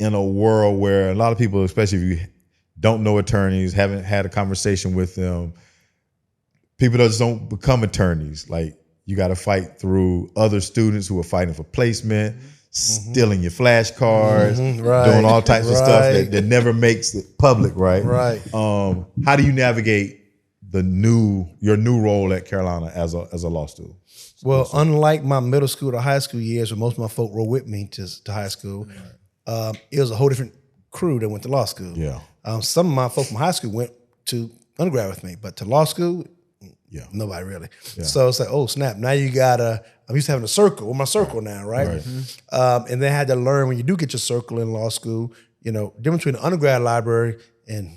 in a world where a lot of people, especially if you don't know attorneys, haven't had a conversation with them, people just don't become attorneys. Like, you got to fight through other students who are fighting for placement, stealing your flashcards, doing all types of stuff that never makes it public, right? How do you navigate your new role at Carolina as a law student? Well, unlike my middle school to high school years, where most of my folk rode with me to high school, it was a whole different crew that went to law school. Some of my folk from high school went to undergrad with me, but to law school, nobody really. So it's like, oh snap! Now you gotta. I'm used to having a circle. With my circle now, right? And then I had to learn when you do get your circle in law school. You know, difference between the undergrad library and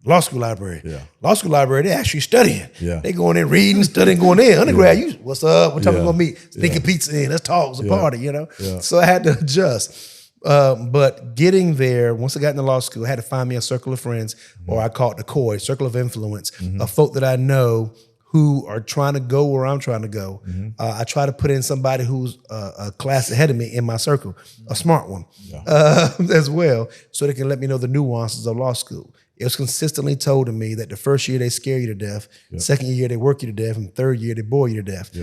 law school library. Law school library, they actually studying. They going in reading, studying, going in. Undergrad, you what's up? What time we gonna meet? Sneaking pizza in. Let's talk. It's a party. You know. So I had to adjust. But getting there, once I got into law school, I had to find me a circle of friends, or I call it the COI, circle of influence, of folk that I know who are trying to go where I'm trying to go. I try to put in somebody who's a class ahead of me in my circle, a smart one as well, so they can let me know the nuances of law school. It was consistently told to me that the first year they scare you to death, second year they work you to death, and third year they bore you to death.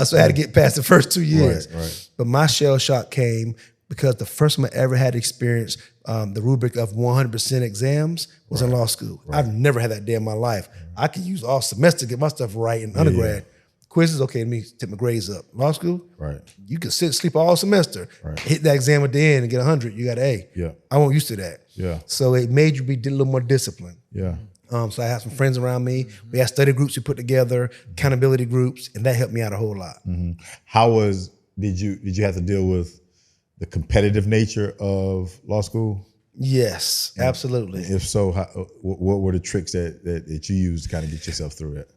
So I had to get past the first 2 years. But my shell shock came because the first time I ever had experience the rubric of 100% exams was in law school. I've never had that day in my life. I could use all semester to get my stuff right in undergrad. Quizzes, okay, let me take my grades up. Law school, you can sit and sleep all semester, hit that exam at the end and get 100, you got an A. I wasn't used to that. So it made you be a little more disciplined. So I had some friends around me. We had study groups we put together, accountability groups, and that helped me out a whole lot. Did you have to deal with the competitive nature of law school? Yes, absolutely. If so, what were the tricks that you used to kind of get yourself through it?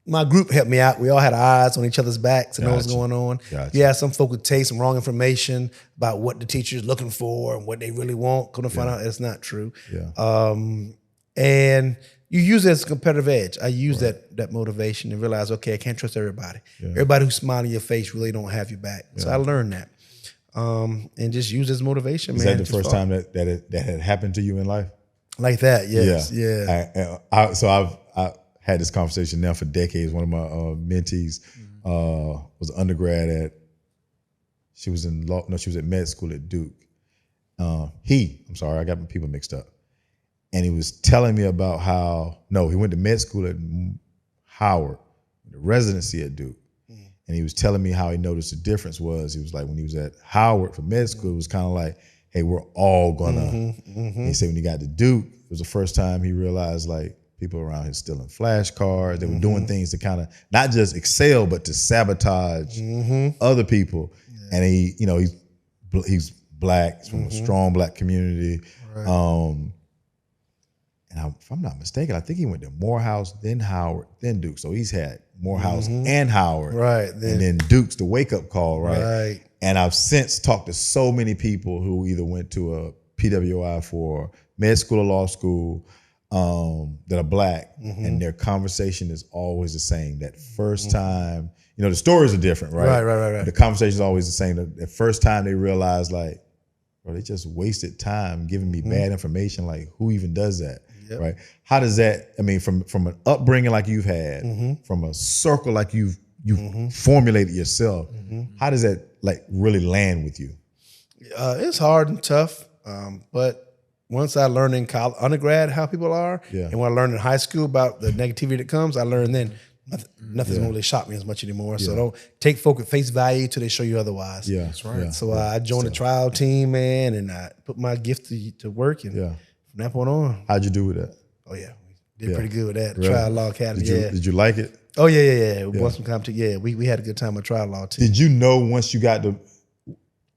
My group helped me out. We all had eyes on each other's backs and know what's going on. Yeah, some folk would take some wrong information about what the teacher's looking for and what they really want. Couldn't find out it's not true. And you use it as a competitive edge. I use that motivation and realize, okay, I can't trust everybody. Everybody who's smiling in your face really don't have your back. So I learned that. And just use as motivation, man. Is that the first time that had happened to you in life? Like that, yes. So I've had this conversation now for decades. One of my mentees was an undergrad she was at med school at Duke. I'm sorry, I got my people mixed up. And he was telling me about he went to med school at Howard, the residency at Duke. And he was telling me how he noticed the difference was, he was like, when he was at Howard for med school, it was kind of like, hey, we're all gonna. And he said when he got to Duke, it was the first time he realized like people around here stealing flashcards. They were doing things to kind of not just excel, but to sabotage other people. And he's black, he's from a strong black community. And if I'm not mistaken, I think he went to Morehouse, then Howard, then Duke. So he's had Morehouse and Howard. And then Duke's the wake-up call, right? And I've since talked to so many people who either went to a PWI for med school or law school that are black, and their conversation is always the same. That first time, the stories are different, right? The conversation is always the same. The first time they realize like, bro, they just wasted time giving me bad information. Like, who even does that? Right? How does that, from an upbringing like you've had, from a circle like you've formulated yourself, how does that like really land with you? It's hard and tough, but once I learned in undergrad how people are, and when I learned in high school about the negativity that comes, I learned then nothing's gonna really shock me as much anymore. So don't take folk at face value till they show you otherwise. Yeah, that's right. Yeah. So I joined the trial team, man, and I put my gift to work, and from that point on. How'd you do with that? Oh yeah, we did pretty good with that. Really? Trial law academy. Did you like it? Oh yeah. We won some competition. Yeah, we had a good time with trial law team. Did you know once you got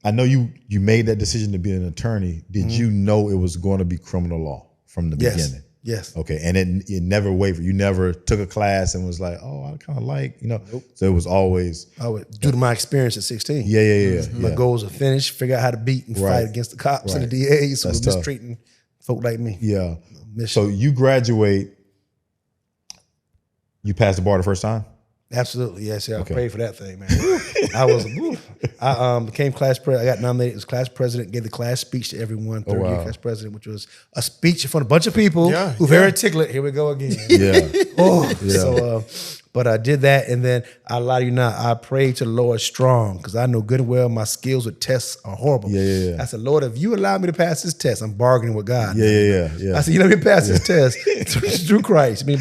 I know you made that decision to be an attorney. Did you know it was going to be criminal law from the beginning? Yes. Okay, and it never wavered. You never took a class and was like, oh, I kind of like, Nope. So it was always. I would, due to my experience at 16. Yeah. My goals are finish, figure out how to beat and fight against the cops and the DAs who were mistreating folk like me. Yeah. So you graduate, you passed the bar the first time? Absolutely, yes. I prayed for that thing, man. I became class president. I got nominated as class president, gave the class speech to everyone, third year class president, which was a speech in front of a bunch of people who very articulate. Here we go again. So, but I did that, and then I lie to you not, I prayed to the Lord strong, because I know good and well my skills with tests are horrible. I said, Lord, if you allow me to pass this test, I'm bargaining with God. I said, you let me pass this test through Christ. I mean,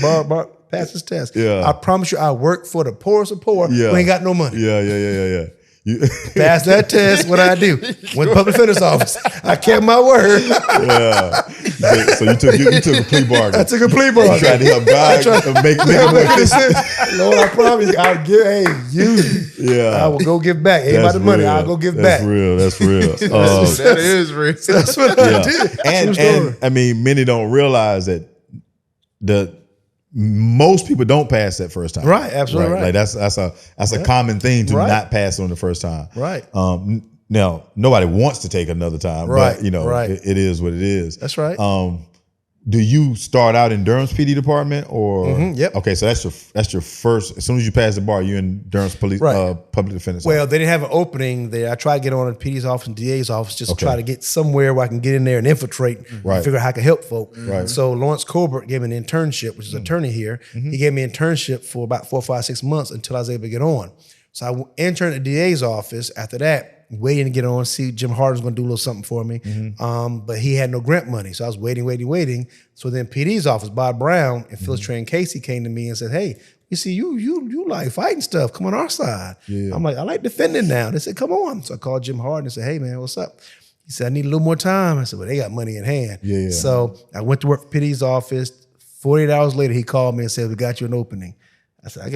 pass this test. I promise you, I work for the poorest of poor who ain't got no money. Pass that test, what I do? Went to the public defender's office. I kept my word. So you took a plea bargain. I took a plea bargain. You tried to help God make it more efficient. Lord, I promise you, I'll give, I will go give back. Ain't about the money, I'll go give back. That's real. That is real. That's what I did. And I mean, many don't realize that most people don't pass that first time. Right, absolutely right. Like that's a common thing to not pass on the first time. Right. Now nobody wants to take another time, but it is what it is. That's right. Do you start out in Durham's PD department or? Yep. Okay, so that's your first. As soon as you pass the bar, you're in Durham's police public defense. Well, they didn't have an opening there. I tried to get on in PD's office and DA's office just to try to get somewhere where I can get in there and infiltrate and figure out how I can help folk. So Lawrence Colbert gave me an internship, which is an attorney here. He gave me an internship for about 4, 5, 6 months until I was able to get on. So I interned at the DA's office. After that, waiting to get on, see Jim Harden's going to do a little something for me. But he had no grant money. So I was waiting. So then PD's office, Bob Brown and Phyllis Train Casey came to me and said, hey, you see, you like fighting stuff. Come on our side. I'm like, I like defending now. They said, come on. So I called Jim Harden and said, hey, man, what's up? He said, I need a little more time. I said, well, they got money in hand. So I went to work for PD's office. 48 hours later, he called me and said, we got you an opening. I said, I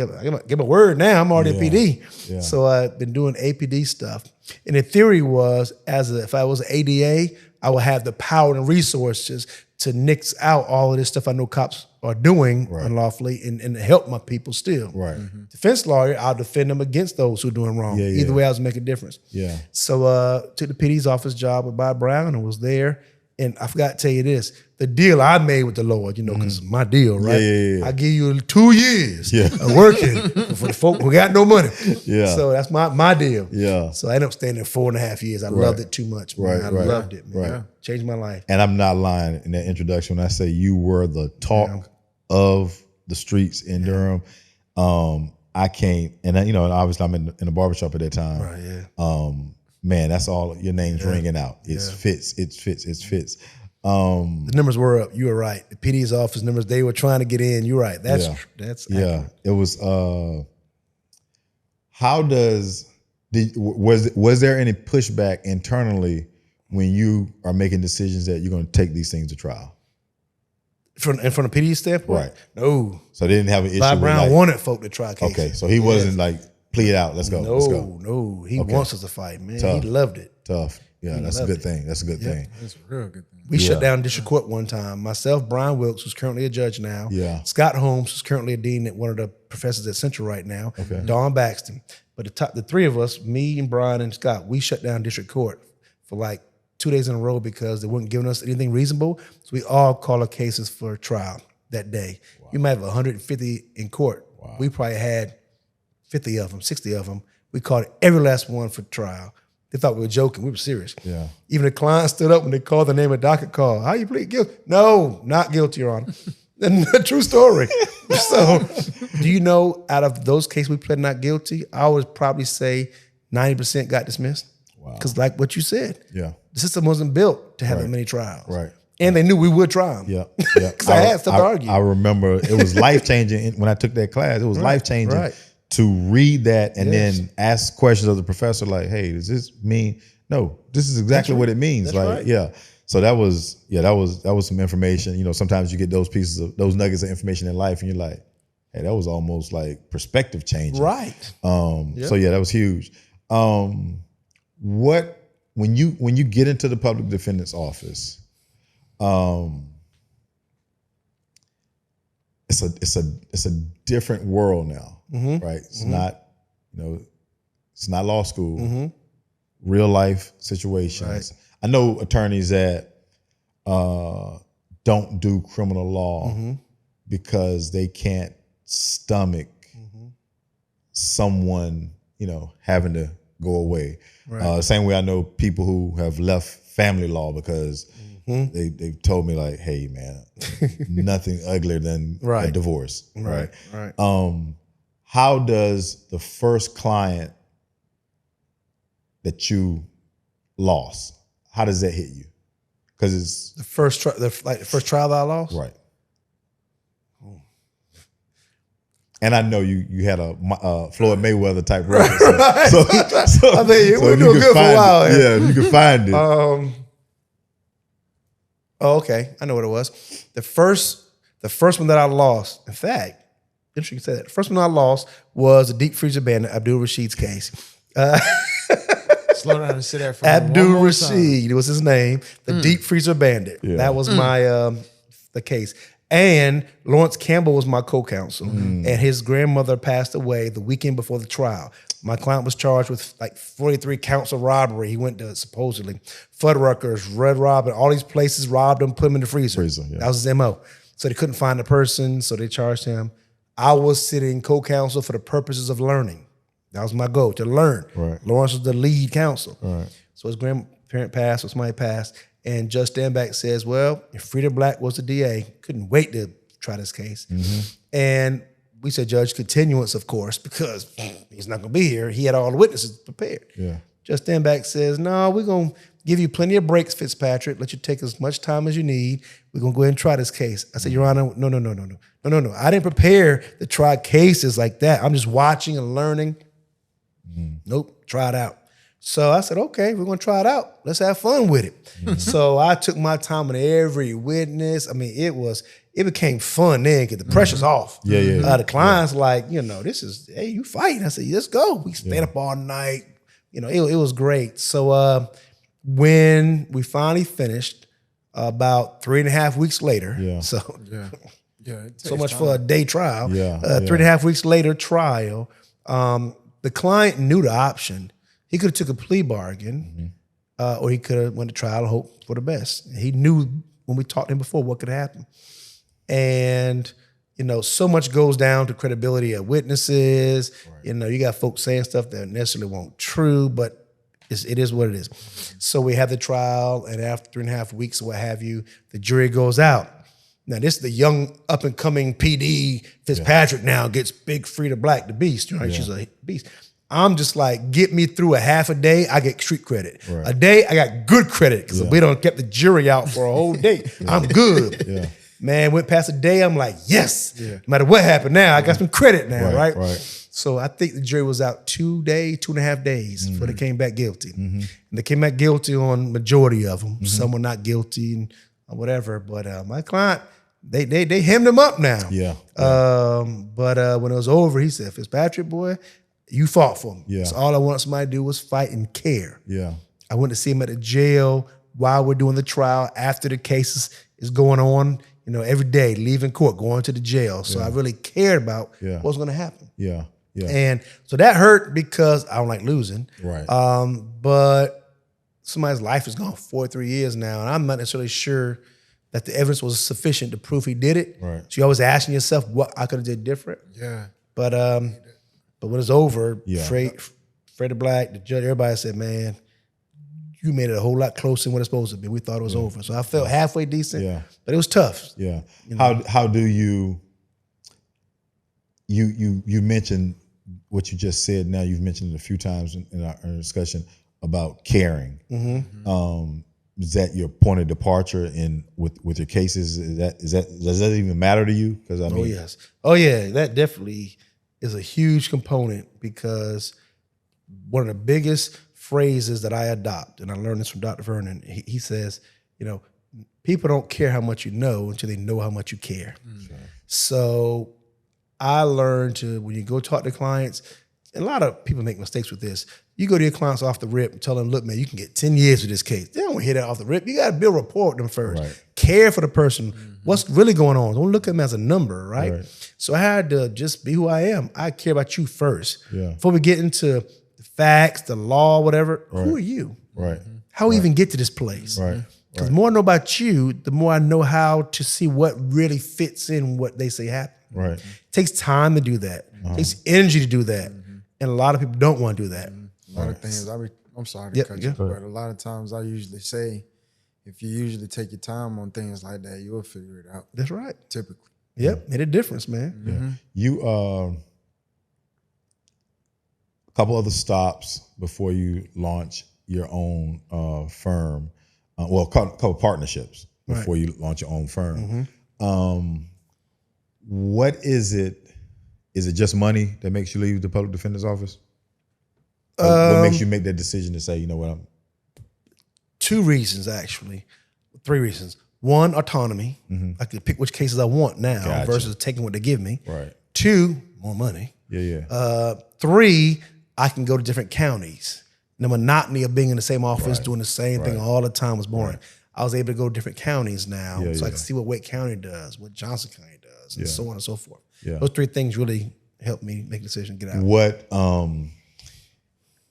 give my word now. I'm already a PD. So I've been doing APD stuff. And the theory was, if I was an ADA, I would have the power and resources to nix out all of this stuff I know cops are doing unlawfully and help my people still. Defense lawyer, I'll defend them against those who are doing wrong. Either way, I was making a difference. So took the PD's office job with Bob Brown and was there. And I forgot to tell you this, the deal I made with the Lord, because it's my deal, right? I give you 2 years of working for the folk who got no money. So that's my deal. So I ended up staying there 4.5 years. I loved it too much, man. I loved it, man. Changed my life. And I'm not lying in that introduction when I say you were the talk of the streets in Durham. I can't, and obviously I'm in the barbershop at that time. Man, that's all your name's ringing out. It's Fitz. The numbers were up. You were right. The PD's office numbers, they were trying to get in. You're right. That's accurate. It was. Was there any pushback internally when you are making decisions that you're going to take these things to trial? From a PD standpoint, no. So they didn't have an issue. Bob Brown wanted folk to try cases. Okay, so he wasn't like, plead out. Let's go. No. He wants us to fight, man. Tough. He loved it. Tough. Yeah, that's a good thing. That's a good thing. That's a real good thing. We shut down district court one time. Myself, Brian Wilkes, who's currently a judge now. Scott Holmes, who's currently a dean at one of the professors at Central right now. Don Baxton. But the three of us, me and Brian and Scott, we shut down district court for like 2 days in a row because they weren't giving us anything reasonable. So we all called our cases for trial that day. You might have 150 in court. We probably had 50 of them, 60 of them. We called every last one for trial. They thought we were joking. We were serious. Even the client stood up when they called the name of docket call. How you plead guilty? No, not guilty, Your Honor. A true story. So, do you know, out of those cases we pled not guilty, I would probably say 90% got dismissed. Because like what you said, Yeah. the system wasn't built to have that Right. many trials. Right. And they knew we would try them. Yeah. Yeah. Because I had stuff to argue. I remember it was life-changing when I took that class. It was life-changing right. to read that and Yes. then ask questions of the professor like, hey, does this mean? No, this is exactly what it means. That's like, right. yeah. So that was some information. You know, sometimes you get those nuggets of information in life and you're like, hey, that was almost like perspective changing. Right. So yeah, that was huge. When you get into the public defender's office, it's a different world now, right? It's not, it's not law school, real life situations. Right. I know attorneys that don't do criminal law because they can't stomach someone, having to go away. Right. Same way I know people who have left family law because they told me like, hey man, nothing uglier than a divorce. Right. How does the first client that you lost, how does that hit you? Because it's The first trial that I lost? right. And I know you had a Floyd Mayweather type record. So I mean, we're if you doing could good for a find while it, here. yeah, if you could find it. Oh, okay. I know what it was. The first one that I lost, in fact, interesting you say that. The first one I lost was the deep freezer bandit, Abdul Rashid's case. Slow down and sit there for one Abdul more Rashid was his name, the deep freezer bandit. Yeah. That was my the case. And Lawrence Campbell was my co-counsel, and his grandmother passed away the weekend before the trial. My client was charged with like 43 counts of robbery. He went to supposedly Fuddruckers, Red Robin, all these places, robbed him, put him in the freezer. Yeah. That was his MO. So they couldn't find the person, so they charged him. I was sitting co-counsel for the purposes of learning. That was my goal, to learn. Right. Lawrence was the lead counsel. Right. So his grandparent passed, or somebody passed, and Judge Stanback says, well, if Frida Black was the DA, couldn't wait to try this case. And we said, Judge, continuance, of course, because he's not going to be here. He had all the witnesses prepared. Yeah. Judge Stanback says, no, we're going to give you plenty of breaks, Fitzpatrick, let you take as much time as you need. We're going to go ahead and try this case. I said, Your Honor, no. I didn't prepare to try cases like that. I'm just watching and learning. Nope, try it out. So I said, okay, we're going to try it out. Let's have fun with it. So I took my time with every witness. I mean, it became fun then because the pressure's off. Yeah. The client's like, this is, hey, you fighting. I said, let's go. We stayed up all night. It was great. So when we finally finished, about 3.5 weeks later, so so much for a day trial. 3.5 weeks later, trial. The client knew the option. He could have took a plea bargain, or he could have went to trial and hope for the best. He knew when we talked to him before what could happen. And, so much goes down to credibility of witnesses. Right. You got folks saying stuff that necessarily won't true, but it is what it is. So we have the trial, and after 3.5 weeks or what have you, the jury goes out. Now, this is the young up-and-coming PD Fitzpatrick now gets big Frida Black, the beast. She's a beast. I'm just like, get me through a half a day, I get street credit. Right. A day, I got good credit because we don't kept the jury out for a whole day. I'm good. Man, went past a day, I'm like, yes. No matter what happened now, I got some credit now, right? So I think the jury was out 2.5 days before they came back guilty. And they came back guilty on majority of them. Some were not guilty and whatever. But my client, they hemmed him up now. But when it was over, he said, Fitzpatrick, boy, you fought for me. So all I wanted somebody to do was fight and care. I went to see him at the jail while we're doing the trial, after the case is going on, every day, leaving court, going to the jail. So I really cared about what was going to happen. And so that hurt because I don't like losing. But somebody's life is gone 43 years now, and I'm not necessarily sure that the evidence was sufficient to prove he did it. So you're always asking yourself what I could have did different. But when it's over, Freddie Black, the judge, everybody said, man, you made it a whole lot closer than what it's supposed to be. We thought it was over. So I felt halfway decent, but it was tough. How do you mentioned what you just said now, you've mentioned it a few times in our discussion, about caring. Is that your point of departure in with your cases? Does that even matter to you? Because I mean, Oh yes, oh yeah, that definitely is a huge component, because one of the biggest phrases that I adopt, and I learned this from Dr. Vernon, he says, people don't care how much you know until they know how much you care. So I learned to, when you go talk to clients, and a lot of people make mistakes with this. You go to your clients off the rip and tell them, look, man, you can get 10 years with this case. They don't want to hear that off the rip. You got to build rapport with them first. Right. Care for the person. What's really going on? Don't look at them as a number, right? So I had to just be who I am. I care about you first. Yeah. Before we get into the facts, the law, whatever, who are you? Right. How we even get to this place? Right. Because the more I know about you, the more I know how to see what really fits in what they say happen. Right. It takes time to do that. It takes energy to do that. And a lot of people don't want to do that. A lot of things. I'm sorry to cut you, yeah. but a lot of times I usually say, if you usually take your time on things like that, you'll figure it out. That's right. Typically. Yep, made a difference, man. You a couple other stops before you launch your own firm. A couple partnerships before you launch your own firm. What is it? Is it just money that makes you leave the public defender's office? What makes you make that decision to say, you know what, Two reasons, actually. 3 reasons. 1, autonomy. I can pick which cases I want now versus taking what they give me. Right. 2, more money. Yeah. 3, I can go to different counties. The monotony of being in the same office doing the same thing all the time was boring. I was able to go to different counties now, so I can see what Wake County does, what Johnson County does, and so on and so forth. Those 3 things really helped me make a decision to get out. What,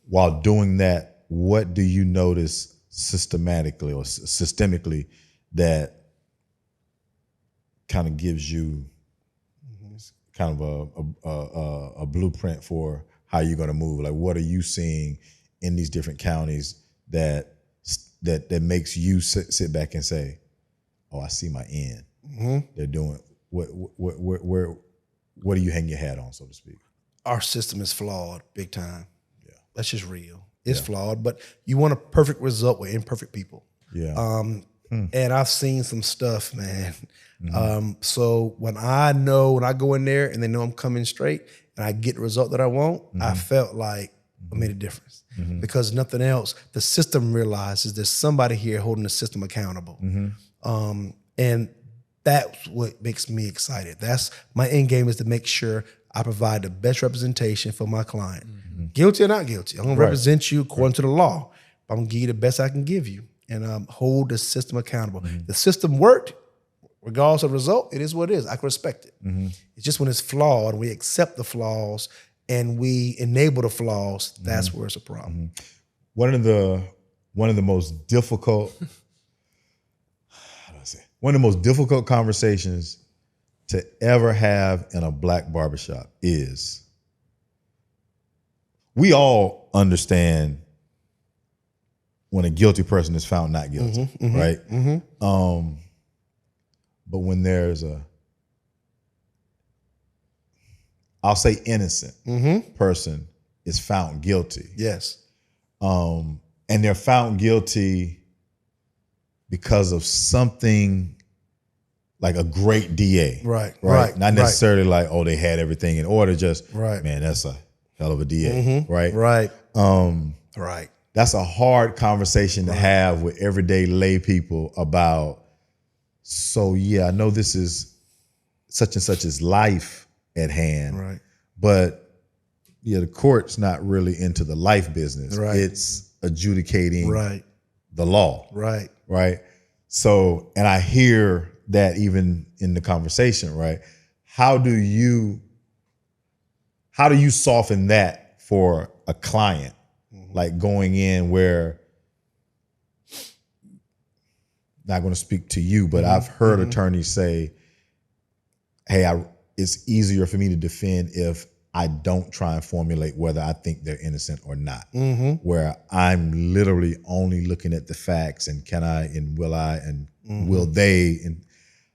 while doing that, what do you notice systematically or systemically that kind of gives you kind of a blueprint for how you're going to move? Like, what are you seeing in these different counties that makes you sit back and say, "Oh, I see my end." They're doing where do you hang your hat on, so to speak? Our system is flawed, big time. Yeah, that's just real. It's flawed, but you want a perfect result with imperfect people. Yeah. And I've seen some stuff, man. So when I go in there and they know I'm coming straight and I get the result that I want, I felt like I made a difference. Because nothing else, the system realizes there's somebody here holding the system accountable. And that's what makes me excited. That's my end game, is to make sure I provide the best representation for my client. Guilty or not guilty, I'm gonna represent you according to the law. I'm gonna give you the best I can give you, and hold the system accountable. The system worked, regardless of the result, it is what it is. I can respect it. It's just when it's flawed, we accept the flaws and we enable the flaws, that's where it's a problem. One of the most difficult, one of the most difficult conversations to ever have in a black barbershop is, we all understand when a guilty person is found not guilty, right? But when there's I'll say innocent person is found guilty. Yes. And they're found guilty because of something like a great DA. Right. Not necessarily like, oh, they had everything in order, just, Right. man, that's a hell of a DA, right? Right. Right. That's a hard conversation to have with everyday lay people about, so yeah, I know this is such and such's life at hand, Right. but yeah, the court's not really into the life business. Right. It's adjudicating Right. the law. Right. Right. So, and I hear that even in the conversation, right? How do you soften that for a client, like going in where, not going to speak to you, but I've heard attorneys say, hey, it's easier for me to defend if I don't try and formulate whether I think they're innocent or not, where I'm literally only looking at the facts and can I and will I and will they, and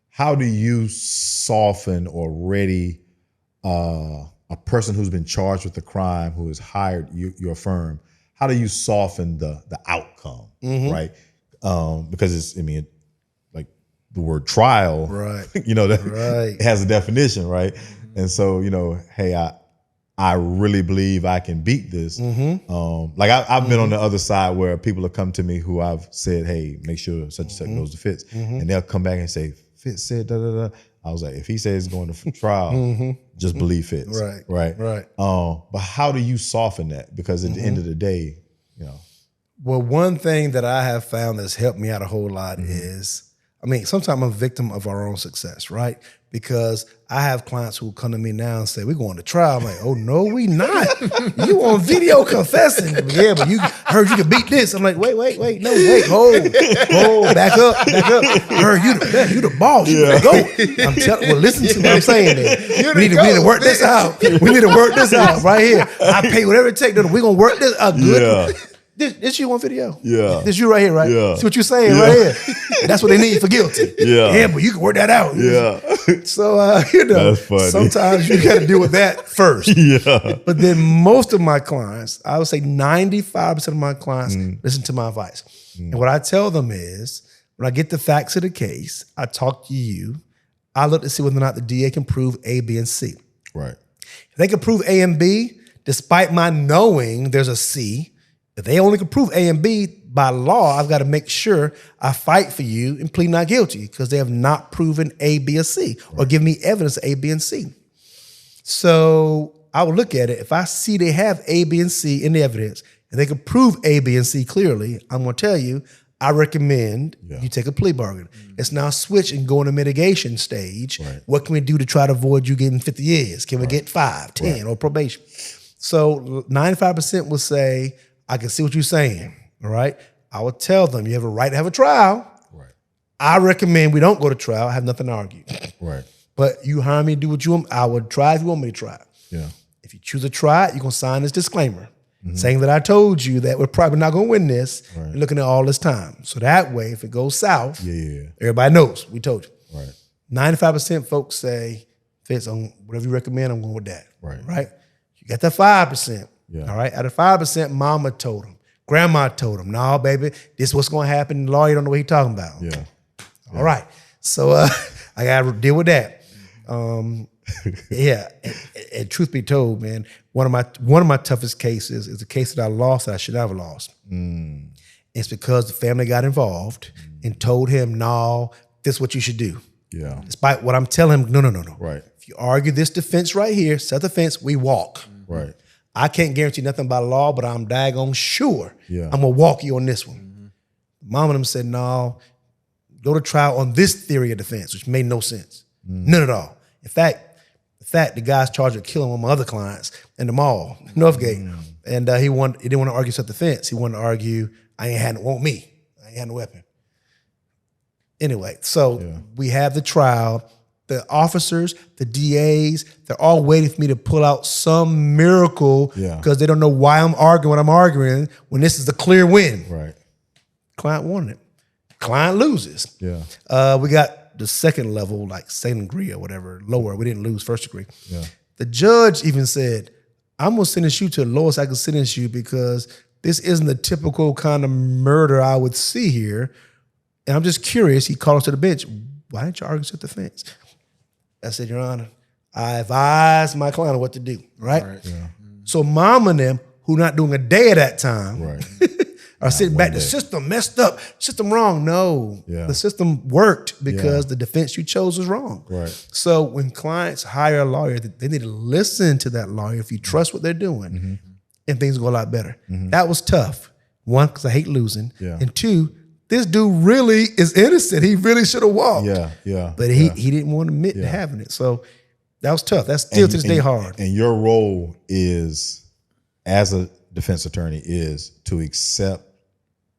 how do you soften or ready a person who's been charged with a crime, who has hired your firm? how do you soften the outcome, right? Because it's, I mean, like the word trial, Right. you know, that Right. it has a definition, right? And so, you know, hey, I really believe I can beat this. Like I've been on the other side where people have come to me who I've said, hey, make sure such and such goes to Fitz. And they'll come back and say, Fitz said da da da. I was like, if he says it's going to trial, just believe Fitz. Right. Right. Right. But how do you soften that? Because at the end of the day, you know. Well, one thing that I have found that's helped me out a whole lot is, I mean, sometimes I'm a victim of our own success, right? Because I have clients who come to me now and say, we're going to trial. I'm like, oh, no, we not. You on video confessing. Yeah, but heard you could beat this. I'm like, wait, no, wait, hold, back up. Heard you the boss. You better go. I'm telling, well, listen to what I'm saying then. We need to work this out. We need to work this out right here. I pay whatever it takes. We're going to work this out good. Yeah. This you on video. Yeah. This you right here, right? Yeah. See what you're saying right here. That's what they need for guilty. Yeah. Yeah, but you can work that out. Yeah. So, you know, That's funny. sometimes you got to deal with that first. Yeah. But then most of my clients, I would say 95% of my clients listen to my advice. And what I tell them is, when I get the facts of the case, I talk to you, I look to see whether or not the DA can prove A, B, and C. Right. If they can prove A and B, despite my knowing there's a C, if they only can prove A and B, by law, I've got to make sure I fight for you and plead not guilty because they have not proven A, B, or C, or give me evidence of A, B, and C. So I will look at it. If I see they have A, B, and C in the evidence, and they can prove A, B, and C clearly, I'm going to tell you, I recommend you take a plea bargain. It's now switch and go in the mitigation stage. Right. What can we do to try to avoid you getting 50 years? Can we get 5, 10, or probation? So 95% will say, I can see what you're saying, all right? I will tell them you have a right to have a trial. Right. I recommend we don't go to trial. I have nothing to argue. Right. But you hire me to do what you want. I would try if you want me to try. Yeah. If you choose to try it, you're going to sign this disclaimer saying that I told you that we're probably not going to win this. Right. You're looking at all this time. So that way, if it goes south, everybody knows we told you. Right. 95% folks say, Fitz, on whatever you recommend, I'm going with that. Right. Right? You got that 5%. Yeah. All right. Out of 5%, mama told him. Grandma told him, no, baby, this is what's going to happen. The lawyer don't know what he's talking about. Yeah. All right. So I got to deal with that. Yeah. And truth be told, man, one of my toughest cases is a case that I lost that I should never lost. It's because the family got involved and told him, no, this is what you should do. Yeah. Despite what I'm telling him, no. Right. If you argue this defense right here, set the fence, we walk. Right. I can't guarantee nothing by law, but I'm daggone sure I'm going to walk you on this one. Mom and them said, no, go to trial on this theory of defense, which made no sense. None at all. In fact, the guy's charged with killing one of my other clients in the mall, Northgate. And he didn't want to argue self-defense. He wanted to argue, I ain't had no weapon. Anyway, so we have the trial. The officers, the DAs, they're all waiting for me to pull out some miracle because they don't know why I'm arguing what I'm arguing when this is a clear win. Right. Client wanted it. Client loses. Yeah. We got the second level, like second degree or whatever, lower. We didn't lose first degree. Yeah. The judge even said, I'm going to sentence you to the lowest I can sentence you because this isn't the typical kind of murder I would see here. And I'm just curious. He called us to the bench. Why didn't you argue self-defense? I said, Your Honor, I advised my client on what to do, right? Yeah. So mom and them, who not doing a day at that time, are sitting back, the system messed up, system wrong. No, the system worked because the defense you chose was wrong. Right. So when clients hire a lawyer, they need to listen to that lawyer if you trust what they're doing, and things go a lot better. That was tough. One, because I hate losing. And two, this dude really is innocent. He really should have walked. But he didn't want to admit to having it. So that was tough. That's still to this day hard. And your role is, as a defense attorney, is to accept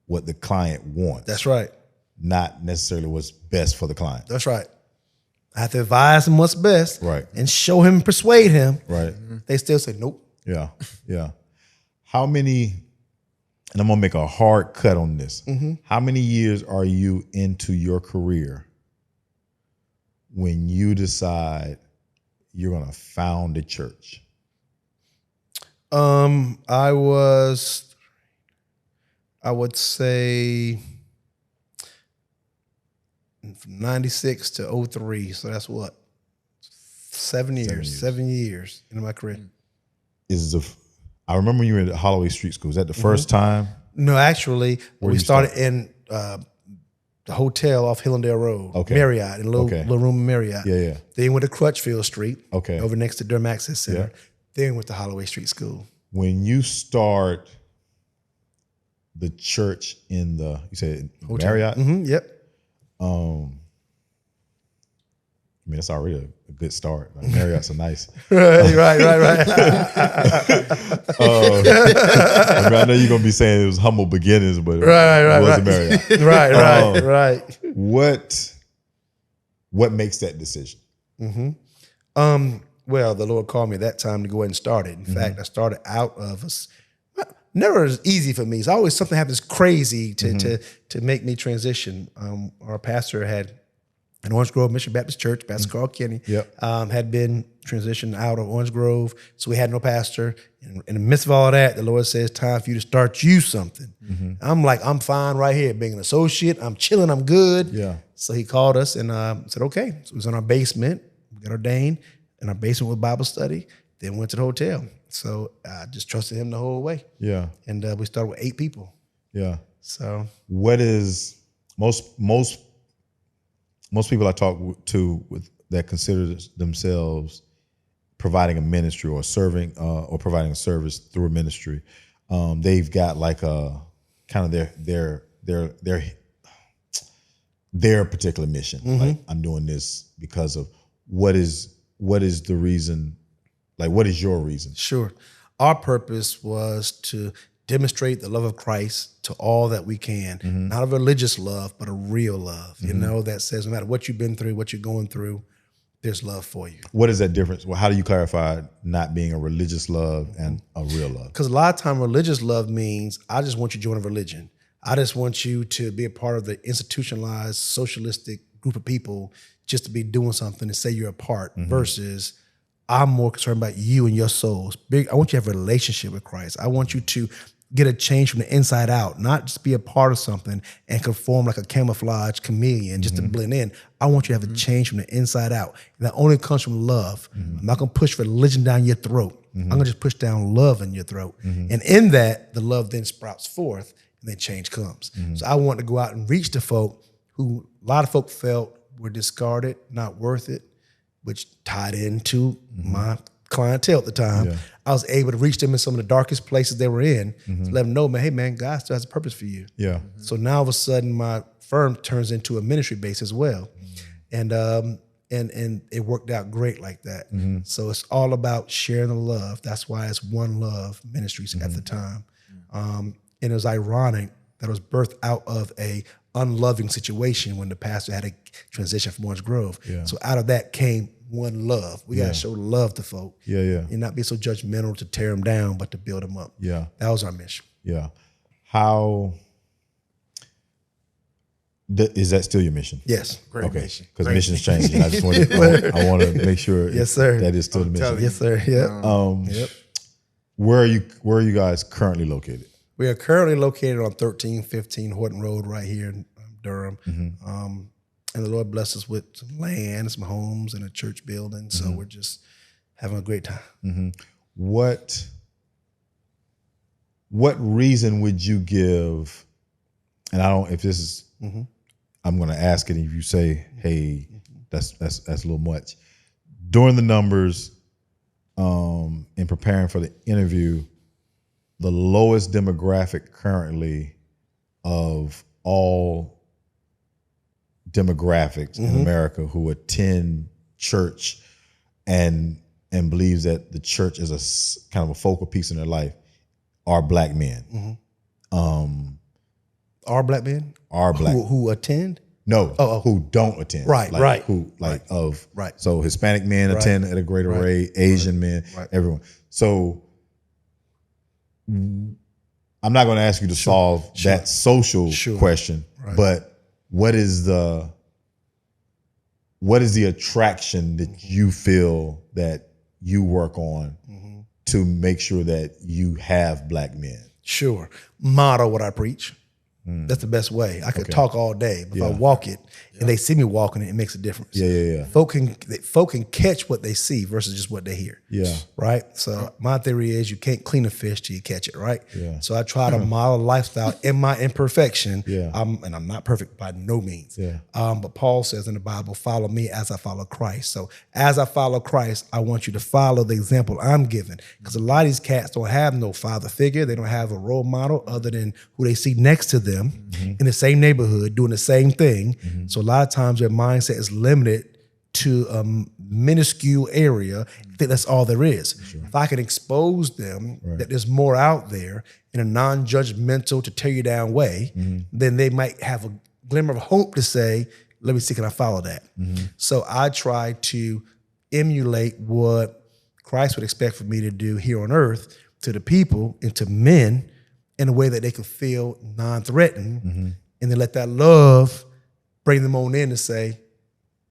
what the client wants. That's right. Not necessarily what's best for the client. That's right. I have to advise him what's best. Right. And show him, persuade him. Right. They still say nope. Yeah. How many, and I'm going to make a hard cut on this. How many years are you into your career when you decide you're going to found a church? I was I would say from 96 to 03. So that's what? 7 years. 7 years into my career. I remember you were at Holloway Street School. Is that the first time? No, actually, we you started in the hotel off Hillendale Road, Okay. Marriott, in a little room in Marriott. Yeah. Then went to Crutchfield Street, Okay. over next to Durham Access Center. Yeah. Then went to Holloway Street School. When you start the church in you said Hotel. Marriott? Yep. I mean, that's already a good start. Like, Marriott's a nice. right. I mean, I know you're gonna be saying it was humble beginnings, but it was a Marriott. right. What makes that decision? Well, the Lord called me that time to go ahead and start it. In fact, I started out of never as easy for me. It's always something happens crazy to make me transition. Our pastor had an Orange Grove Mission Baptist Church, Pastor Carl Kenny, had been transitioned out of Orange Grove, so we had no pastor. And in the midst of all of that, the Lord says, "Time for you to start you something." I'm like, I'm fine right here, being an associate. I'm chilling. I'm good. Yeah. So he called us and said, "Okay." So it was in our basement. We got ordained in our basement with Bible study. Then went to the hotel. So I just trusted him the whole way. Yeah. And we started with 8 people. Yeah. So What is most people I talk to that consider themselves providing a ministry or serving or providing a service through a ministry, they've got like a kind of their particular mission. Like, I'm doing this because of what is the reason? Like, what is your reason? Sure. Our purpose was to demonstrate the love of Christ to all that we can. Not a religious love, but a real love, you know, that says no matter what you've been through, what you're going through, there's love for you. What is that difference? Well, how do you clarify not being a religious love and a real love? Because a lot of time religious love means I just want you to join a religion. I just want you to be a part of the institutionalized socialistic group of people just to be doing something and say you're a part versus I'm more concerned about you and your souls. I want you to have a relationship with Christ. I want you to get a change from the inside out, not just be a part of something and conform like a camouflage chameleon just to blend in. I want you to have a change from the inside out. And that only comes from love. I'm not gonna push religion down your throat. I'm gonna just push down love in your throat. And in that, the love then sprouts forth and then change comes. So I want to go out and reach the folk who a lot of folk felt were discarded, not worth it, which tied into my clientele at the time. Yeah. I was able to reach them in some of the darkest places they were in to let them know, man, hey man, God still has a purpose for you. Yeah. So now all of a sudden my firm turns into a ministry base as well. And it worked out great like that. So it's all about sharing the love. That's why it's One Love Ministries at the time. And it was ironic that it was birthed out of a unloving situation when the pastor had a transition from Orange Grove. Yeah. So out of that came One Love. We got to show love to folk. And not be so judgmental to tear them down, but to build them up. Yeah. That was our mission. Yeah. How is that still your mission? Yes. Great mission. Because missions change. I just want I want to make sure Yes, sir. that is still the mission. Yes, sir. Yeah. Yep. Where are you guys currently located? We are currently located on 1315 Horton Road right here in Durham. And the Lord blessed us with some land, some homes, and a church building. So we're just having a great time. What reason would you give? And I don't. If this is, I'm going to ask it. And if you say, "Hey, that's a little much," during the numbers, in preparing for the interview, the lowest demographic currently of all demographics in America who attend church and believes that the church is a kind of a focal piece in their life are black men. Our black men? Are black who attend? No, who don't attend. Right, like, right. Who like right, of right. So Hispanic men attend at a greater rate, Asian men, everyone. So I'm not going to ask you to solve that social question, but what is the attraction that you feel that you work on to make sure that you have black men? Sure. Model what I preach. That's the best way. I could talk all day, but if I walk it and they see me walking it, it makes a difference. Yeah. Folk can catch what they see versus just what they hear. Yeah. Right? So my theory is you can't clean a fish till you catch it, right? Yeah. So I try to model a lifestyle in my imperfection. Yeah. And I'm not perfect by no means. Yeah. But Paul says in the Bible, follow me as I follow Christ. So as I follow Christ, I want you to follow the example I'm giving. Because a lot of these cats don't have no father figure. They don't have a role model other than who they see next to them in the same neighborhood doing the same thing. So a lot of times their mindset is limited to a minuscule area. I think that's all there is. If I can expose them that there's more out there in a non-judgmental to tear you down way, then they might have a glimmer of hope to say, let me see, can I follow that? So I try to emulate what Christ would expect for me to do here on earth to the people and to men in a way that they can feel non-threatened, and then let that love bring them on in and say,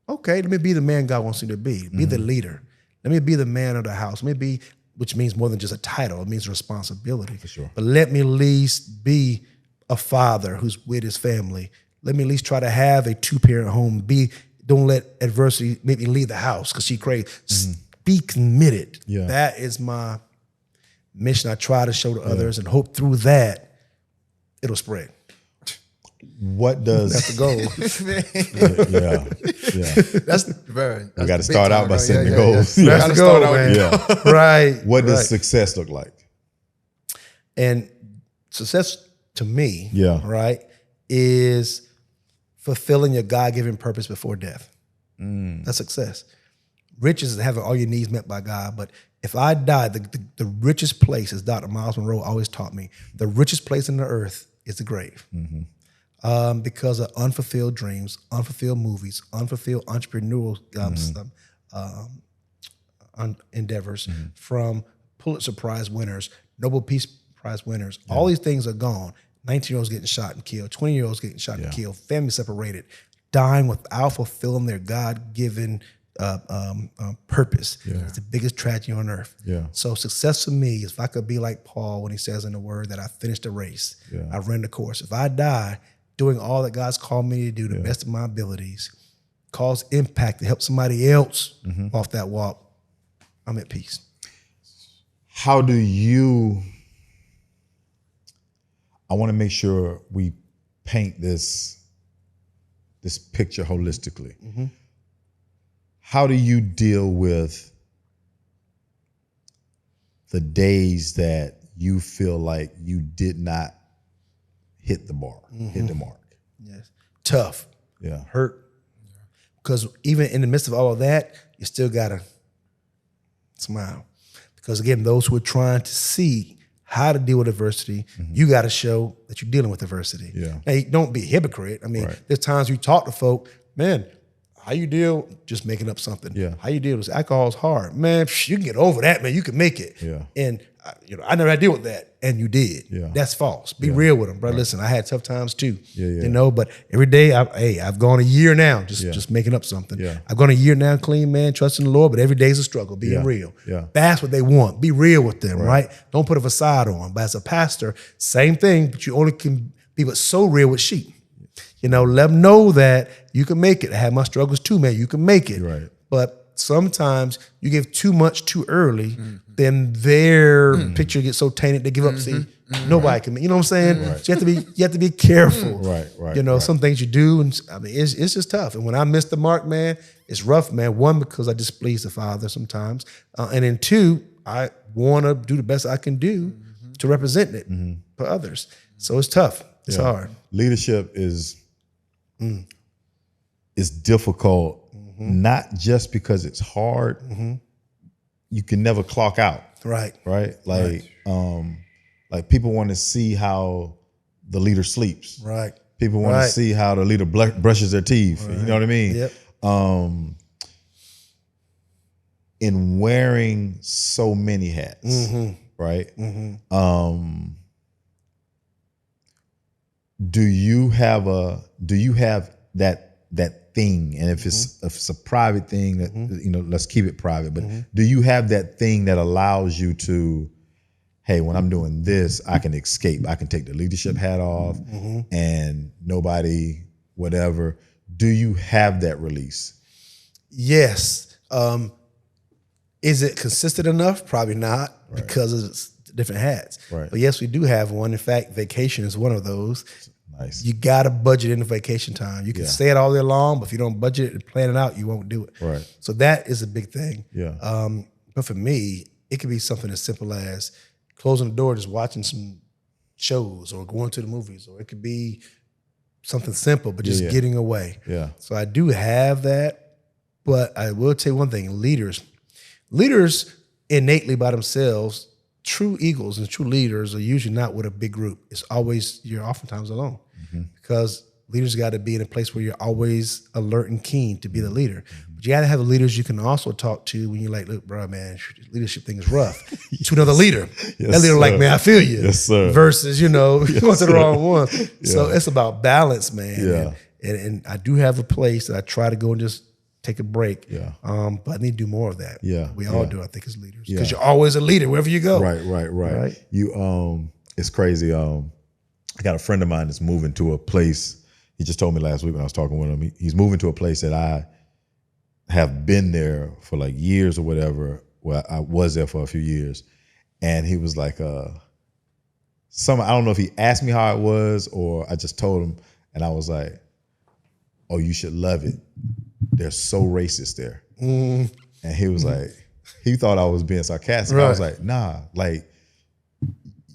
okay, let me be the man God wants me to be the leader. Let me be the man of the house. Let me be, which means more than just a title, it means responsibility. For sure. But let me at least be a father who's with his family. Let me at least try to have a 2-parent home. Don't let adversity make me leave the house because she crazy. Be committed. Yeah. That is my mission I try to show to others and hope through that it'll spread. What does That's the goal. yeah. That's very. We got to start out by setting the Yeah. goals. You That's gotta the start goal, out with man. the Yeah. Right. What does right. success look like? And success to me, Yeah. right, is fulfilling your God-given purpose before death. That's success. Riches is having all your needs met by God, but if I die, the richest place, as Dr. Miles Monroe always taught me, the richest place on the earth is the grave. Because of unfulfilled dreams, unfulfilled movies, unfulfilled entrepreneurial endeavors from Pulitzer Prize winners, Nobel Peace Prize winners. All these things are gone. 19-year-olds getting shot and killed, 20-year-olds getting shot and killed, family separated, dying without fulfilling their God-given purpose. It's the biggest tragedy on earth. So success for me is if I could be like Paul when he says in the word that I finished the race, I ran the course. If I die doing all that God's called me to do to the best of my abilities, cause impact to help somebody else off that walk, I'm at peace. How do you, I want to make sure we paint this picture holistically. How do you deal with the days that you feel like you did not hit the bar, hit the mark? Yes. Tough. Yeah. Hurt. Because even in the midst of all of that, you still gotta smile. Because again, those who are trying to see how to deal with adversity, you gotta show that you're dealing with adversity. Hey, don't be a hypocrite. I mean, there's times you talk to folk, man, how you deal, just making up something. How you deal with alcohol is hard. Man, you can get over that, man. You can make it. And I never had to deal with that. And you did. That's false. Be real with them, bro. Listen, I had tough times too. You know, but every day, I've gone a year now, just making up something. I've gone a year now clean, man, trusting the Lord, but every day is a struggle, being real. That's what they want. Be real with them, right? Don't put a facade on. But as a pastor, same thing, but you only can be but so real with sheep. You know, let them know that you can make it. I had my struggles too, man. You can make it. But sometimes you give too much too early, then their picture gets so tainted they give up. See, nobody can. You know what I'm saying? So you have to be careful. You know, some things you do, and I mean, it's just tough. And when I miss the mark, man, it's rough, man. One, because I displease the Father sometimes, and then two, I want to do the best I can do to represent it for others. So it's tough. It's hard. Leadership is difficult, not just because it's hard. You can never clock out. Right. Like people want to see how the leader sleeps. People want to see how the leader brushes their teeth. You know what I mean? In wearing so many hats, right? Do you have that thing? And if it's a private thing, that let's keep it private. But do you have that thing that allows you to, hey, when I'm doing this, I can escape. I can take the leadership hat off and nobody, whatever. Do you have that release? Yes. Is it consistent enough? Probably not, because it's different hats. Right. But yes, we do have one. In fact, vacation is one of those. Nice. You got to budget in the vacation time. You can say it all day long, but if you don't budget it and plan it out, you won't do it. Right. So that is a big thing. Yeah. But for me, it could be something as simple as closing the door, just watching some shows or going to the movies, or it could be something simple, but just getting away. Yeah. So I do have that, but I will tell you one thing, leaders innately by themselves, true eagles and true leaders are usually not with a big group. It's always, you're oftentimes alone because leaders got to be in a place where you're always alert and keen to be the leader. But you got to have the leaders you can also talk to when you're like, look, bro, man, this leadership thing is rough. To another leader. That leader like, man, I feel you. Yes, sir. Versus, going to the wrong one. So it's about balance, man. Yeah. And I do have a place that I try to go and just take a break. Yeah. But I need to do more of that. Yeah. We all do, I think, as leaders. Yeah. Because you're always a leader wherever you go. Right. You it's crazy. I got a friend of mine that's moving to a place. He just told me last week when I was talking with him, he's moving to a place that I have been there for like years or whatever. Well, I was there for a few years. And he was like, I don't know if he asked me how it was or I just told him. And I was like, oh, you should love it. They're so racist there. And he was like, he thought I was being sarcastic. I was like, nah, like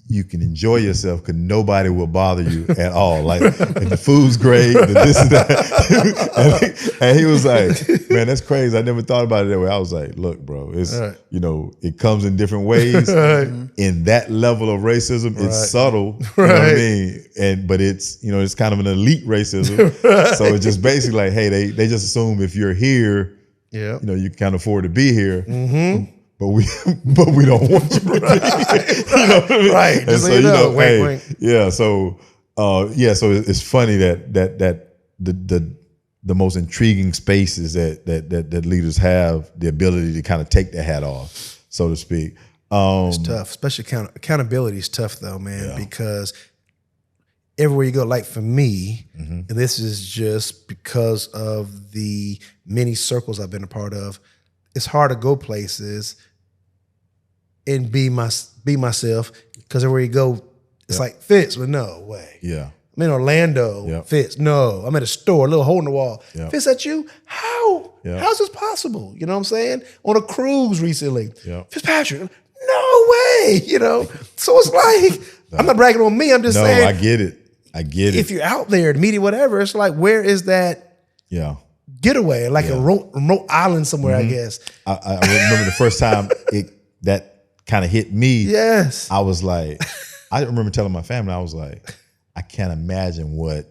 you can enjoy yourself because nobody will bother you at all. Like, if the food's great, the this and that. and he was like, man, that's crazy. I never thought about it that way. I was like, look, bro, it's, it comes in different ways. In that level of racism, it's subtle. You know what I mean? But it's, it's kind of an elite racism. So it's just basically like, hey, they just assume if you're here, you can afford to be here. But we don't want you to be. You know what I mean? Right. And so wink, wink. Yeah. So so it's funny that the most intriguing spaces that leaders have the ability to kind of take the hat off, so to speak. It's tough, especially accountability is tough though, man, because everywhere you go, like for me, and this is just because of the many circles I've been a part of, it's hard to go places and be myself because everywhere you go, it's like Fitz, but no way. Yeah. I'm in Orlando, Fitz, no. I'm at a store, a little hole in the wall. Fitz, that you? How? How's this possible? You know what I'm saying? On a cruise recently. Fitzpatrick, no way, So it's like, I'm not bragging on me, I'm just saying. No, I get it. If you're out there, the media, whatever, it's like, where is that? Getaway, like a remote island somewhere, I guess. I remember the first time that kind of hit me. Yes. I was like, I remember telling my family, I was like, I can't imagine what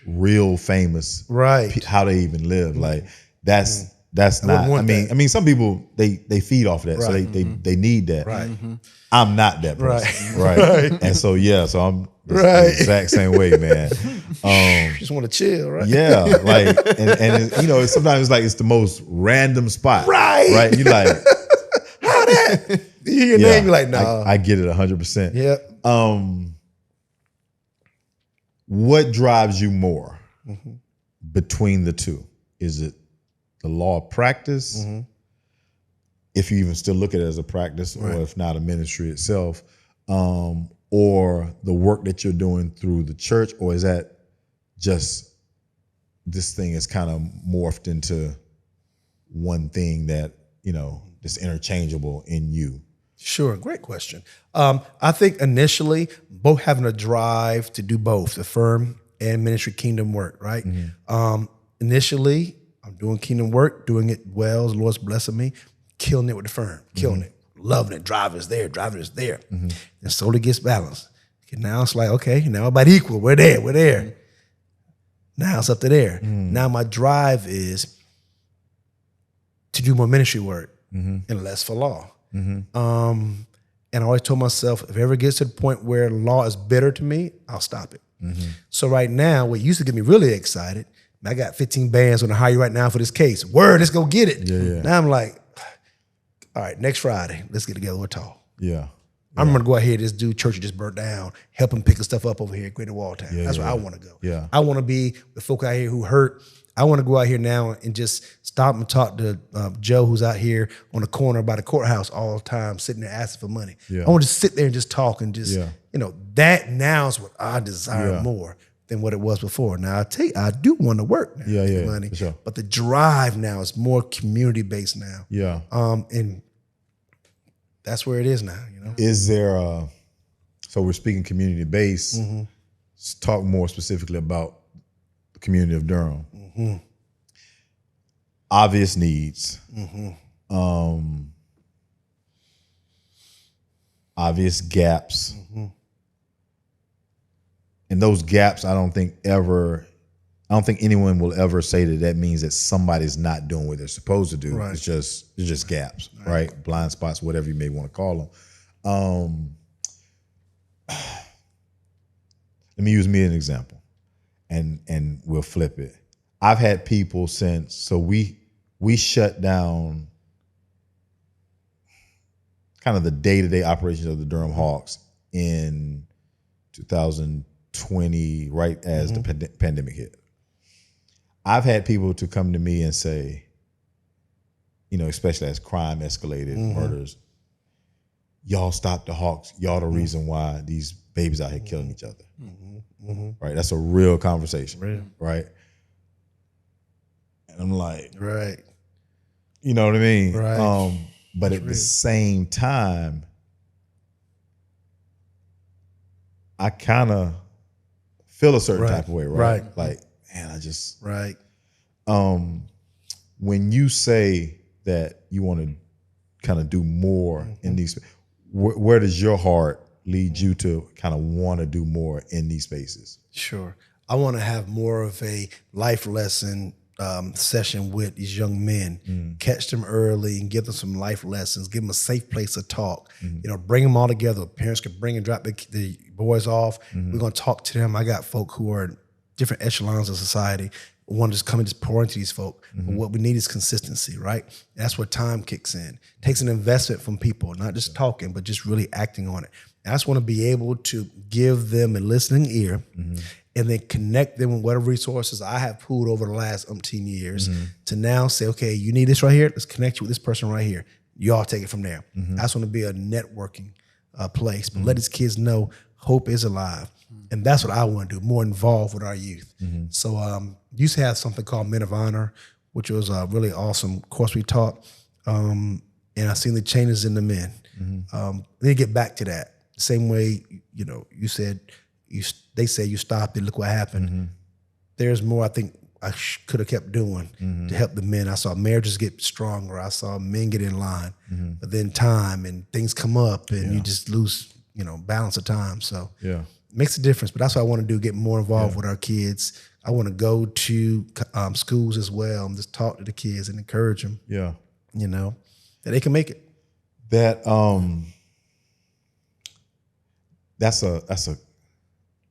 real famous, how they even live. Like that's not. I mean, some people they feed off that, so they need that. Right. I'm not that person. Right. And so so I'm the exact same way, man. Just want to chill, right? Yeah, like and sometimes it's like it's the most random spot, right? You like how that? You hear your name, you're like, nah. I get it 100%. Yeah. What drives you more between the two? Is it the law of practice? If you even still look at it as a practice, or if not a ministry itself, or the work that you're doing through the church, or is that just this thing is kind of morphed into one thing that, is interchangeable in you? Sure, great question. I think initially, both having a drive to do both, the firm and ministry kingdom work, right? Initially, I'm doing kingdom work, doing it well, the Lord's blessing me, killing it with the firm, killing it, loving it, driving is there. And slowly gets balanced. Okay, now it's like, okay, now about equal, we're there. Now it's up to there. Now my drive is to do more ministry work and less for law. And I always told myself, if it ever gets to the point where law is bitter to me, I'll stop it. So right now, what used to get me really excited, I got 15 bands on the hire right now for this case. Word, let's go get it. Now I'm like, all right, next Friday, let's get together, we'll talk. I'm gonna go out here. This dude church just burnt down. Help him picking stuff up over here at Greater Walltown. That's where I want to go. Yeah. I want to be the folk out here who hurt. I want to go out here now and just stop and talk to Joe, who's out here on the corner by the courthouse all the time, sitting there asking for money. Yeah. I want to sit there and just talk and just, that now is what I desire more than what it was before. Now, I tell you, I do want to work now to get money, for sure. but the drive now is more community-based now. Yeah. And that's where it is now, Is there so we're speaking community-based, let's talk more specifically about the community of Durham. Obvious needs. Obvious gaps. And those gaps, I don't think anyone will ever say that means that somebody's not doing what they're supposed to do. Right. It's just gaps, right? Blind spots, whatever you may want to call them. Let me use me as an example, and we'll flip it. I've had people so we shut down kind of the day-to-day operations of the Durham Hawks in 2020, right as the pandemic hit. I've had people to come to me and say, especially as crime escalated, murders, y'all stop the Hawks. Y'all the reason why these babies out here killing each other. Right? That's a real conversation, right? And I'm like, Right. You know what I mean? Right. But at the same time, I kind of feel a certain type of way, right? Like, man, I just when you say that you want to kind of do more in these, where does your heart lead you to kind of want to do more in these spaces? Sure. I want to have more of a life lesson session with these young men, catch them early and give them some life lessons, give them a safe place to talk, bring them all together. Parents can bring and drop the boys off. We're going to talk to them. I got folk who are in different echelons of society. Want to just come and just pour into these folk. But what we need is consistency, right? And that's where time kicks in. It takes an investment from people, not just talking, but just really acting on it. And I just want to be able to give them a listening ear and then connect them with whatever resources I have pooled over the last umpteen years to now say, okay, you need this right here. Let's connect you with this person right here. You all take it from there. I just want to be a networking place, but let these kids know hope is alive. And that's what I want to do, more involved with our youth. So used to have something called Men of Honor, which was a really awesome course we taught. And I've seen the changes in the men. They get back to that. Same way, you said, they say you stopped it, look what happened. There's more I think I could have kept doing to help the men. I saw marriages get stronger. I saw men get in line. But then time and things come up and you just lose, balance of time. So it makes a difference. But that's what I want to do, get more involved with our kids. I want to go to schools as well and just talk to the kids and encourage them. That they can make it.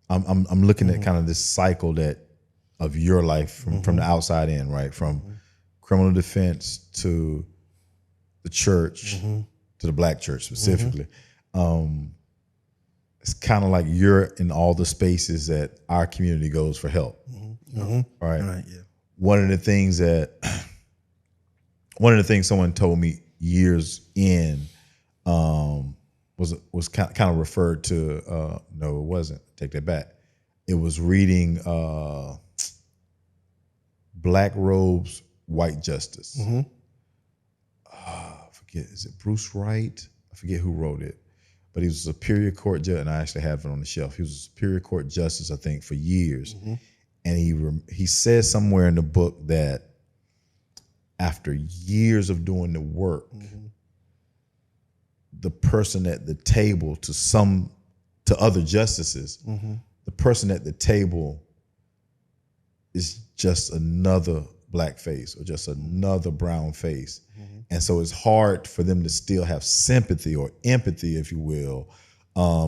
I'm looking at kind of this cycle of your life from the outside in, right? From criminal defense to the church, to the Black church specifically. It's kind of like you're in all the spaces that our community goes for help. Right. One of the things someone told me years in was kind of referred to. No, it wasn't. Take that back. It was reading Black Robes, White Justice. I forget, is it Bruce Wright? I forget who wrote it, but he was a Superior Court judge, and I actually have it on the shelf. He was a Superior Court justice, I think, for years. And he says somewhere in the book that after years of doing the work, the person at the table to other justices, the person at the table is just another Black face or just another brown face. And so it's hard for them to still have sympathy or empathy, if you will,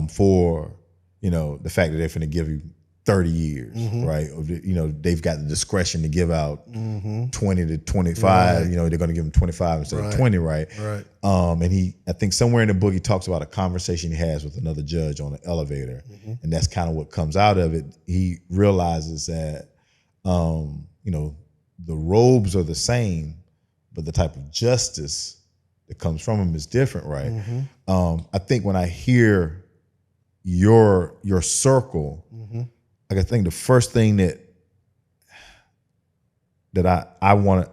for, the fact that they're finna give you 30 years, right? Or, you know, they've got the discretion to give out 20 to 25. You know, they're going to give them 25 instead of 20, right? Right. And I think somewhere in the book, he talks about a conversation he has with another judge on an elevator. And that's kind of what comes out of it. He realizes that, you know, the robes are the same, but the type of justice that comes from them is different, right? I think when I hear your circle, like I think the first thing that I want to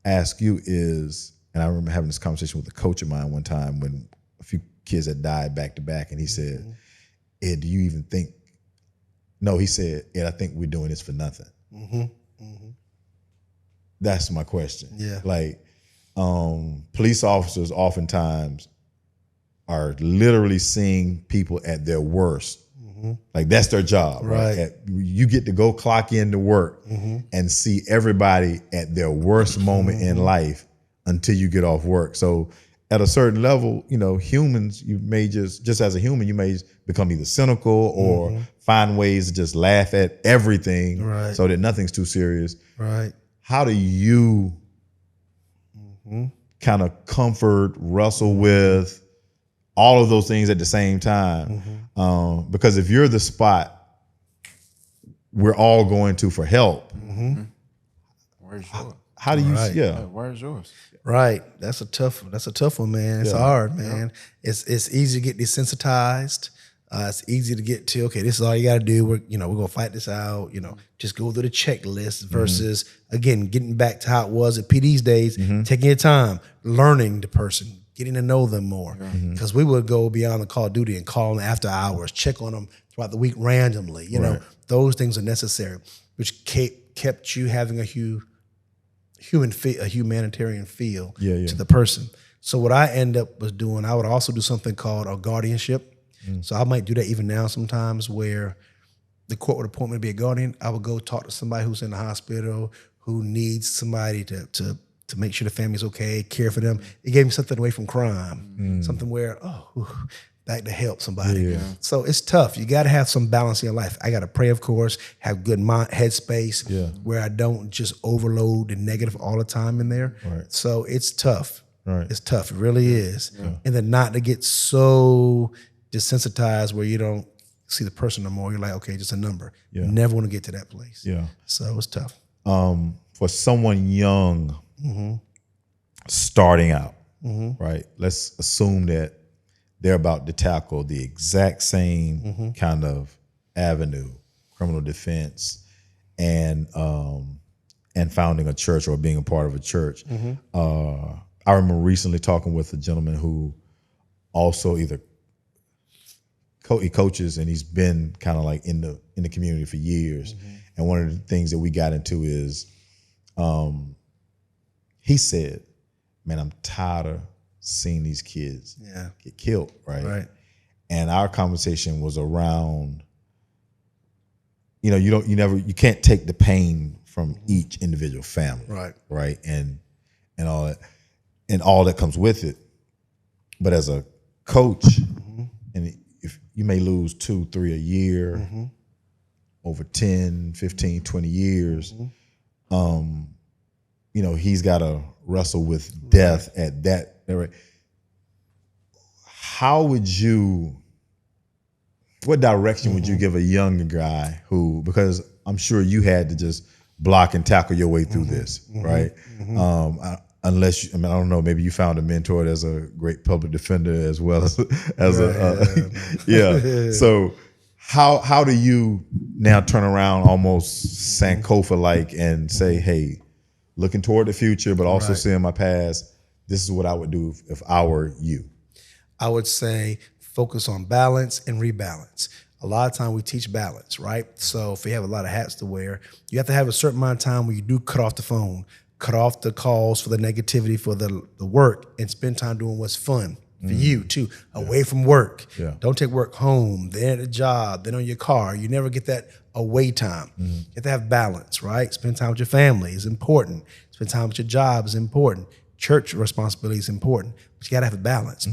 ask you is, and I remember having this conversation with a coach of mine one time when a few kids had died back to back, and he said, Ed, do you even think? No, he said, Ed, I think we're doing this for nothing. That's my question. Yeah. Like, police officers oftentimes are literally seeing people at their worst. Like that's their job, right? You get to go clock in to work and see everybody at their worst moment in life until you get off work. So at a certain level, you know, humans, you may just as a human, you may become either cynical or find ways to just laugh at everything so that nothing's too serious. Right. How do you kind of comfort, wrestle with all of those things at the same time? Because if you're the spot we're all going to for help, Where's yours? how do you? Where's yours? Right. That's a tough one, man. It's hard, man. It's easy to get desensitized. It's easy to get to, okay, this is all you got to do. We're going to fight this out, just go through the checklist versus, again, getting back to how it was at PD's days, taking your time, learning the person, getting to know them more. Because we would go beyond the call of duty and call them after hours, check on them throughout the week randomly. You know, those things are necessary, which kept you having a humanitarian feel to the person. So what I end up was doing, I would also do something called a guardianship. So I might do that even now sometimes, where the court would appoint me to be a guardian. I would go talk to somebody who's in the hospital, who needs somebody to make sure the family's okay, care for them. It gave me something away from crime, something where, back to help somebody. So it's tough. You got to have some balance in your life. I got to pray, of course, have good headspace where I don't just overload the negative all the time in there. So it's tough. It's tough. It really is. And then not to get so desensitized where you don't see the person no more. You're like, okay, just a number. You never want to get to that place. So it's tough. For someone young starting out, right? Let's assume that they're about to tackle the exact same kind of avenue, criminal defense, and founding a church or being a part of a church. I remember recently talking with a gentleman who also either he coaches, and he's been kind of like in the community for years. And one of the things that we got into is, he said, "Man, I'm tired of seeing these kids get killed." Right. And our conversation was around, you can't take the pain from each individual family. Right. And all that comes with it. But as a coach, and if you may lose 2-3 a year over 10, 15, 20 years, he's got to wrestle with death at that. Right? What direction would you give a younger guy who, because I'm sure you had to just block and tackle your way through this, right? Unless I don't know, maybe you found a mentor that's a great public defender as well as So how do you now turn around almost Sankofa-like and say, hey, looking toward the future, but also seeing my past, this is what I would do if I were you? I would say focus on balance and rebalance. A lot of time we teach balance, right? So if you have a lot of hats to wear, you have to have a certain amount of time where you do cut off the phone, cut off the calls for the negativity, for the work, and spend time doing what's fun for you too, away from work. Don't take work home, then at a job, then on your car. You never get that away time. You have to have balance, right? Spend time with your family is important. Spend time with your job is important. Church responsibility is important, but you gotta have a balance.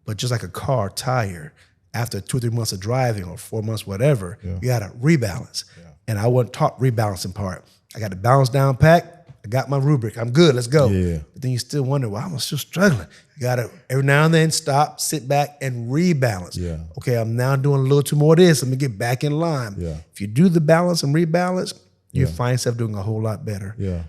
But just like a car tire, after 2 or 3 months of driving or 4 months, whatever, you got to rebalance. And I wasn't taught rebalancing part. I got the balance down pack. I got my rubric. I'm good. Let's go. Yeah. But then you still wonder, why am I still struggling? You got to every now and then stop, sit back, and rebalance. Yeah. Okay, I'm now doing a little too more of this. Let me get back in line. Yeah. If you do the balance and rebalance, you find yourself doing a whole lot better. Yeah.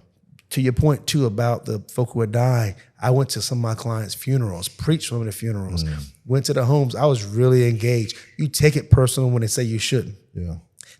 To your point, too, about the folk who are dying, I went to some of my clients' funerals, preached some of the funerals, went to the homes. I was really engaged. You take it personal when they say you shouldn't. Yeah.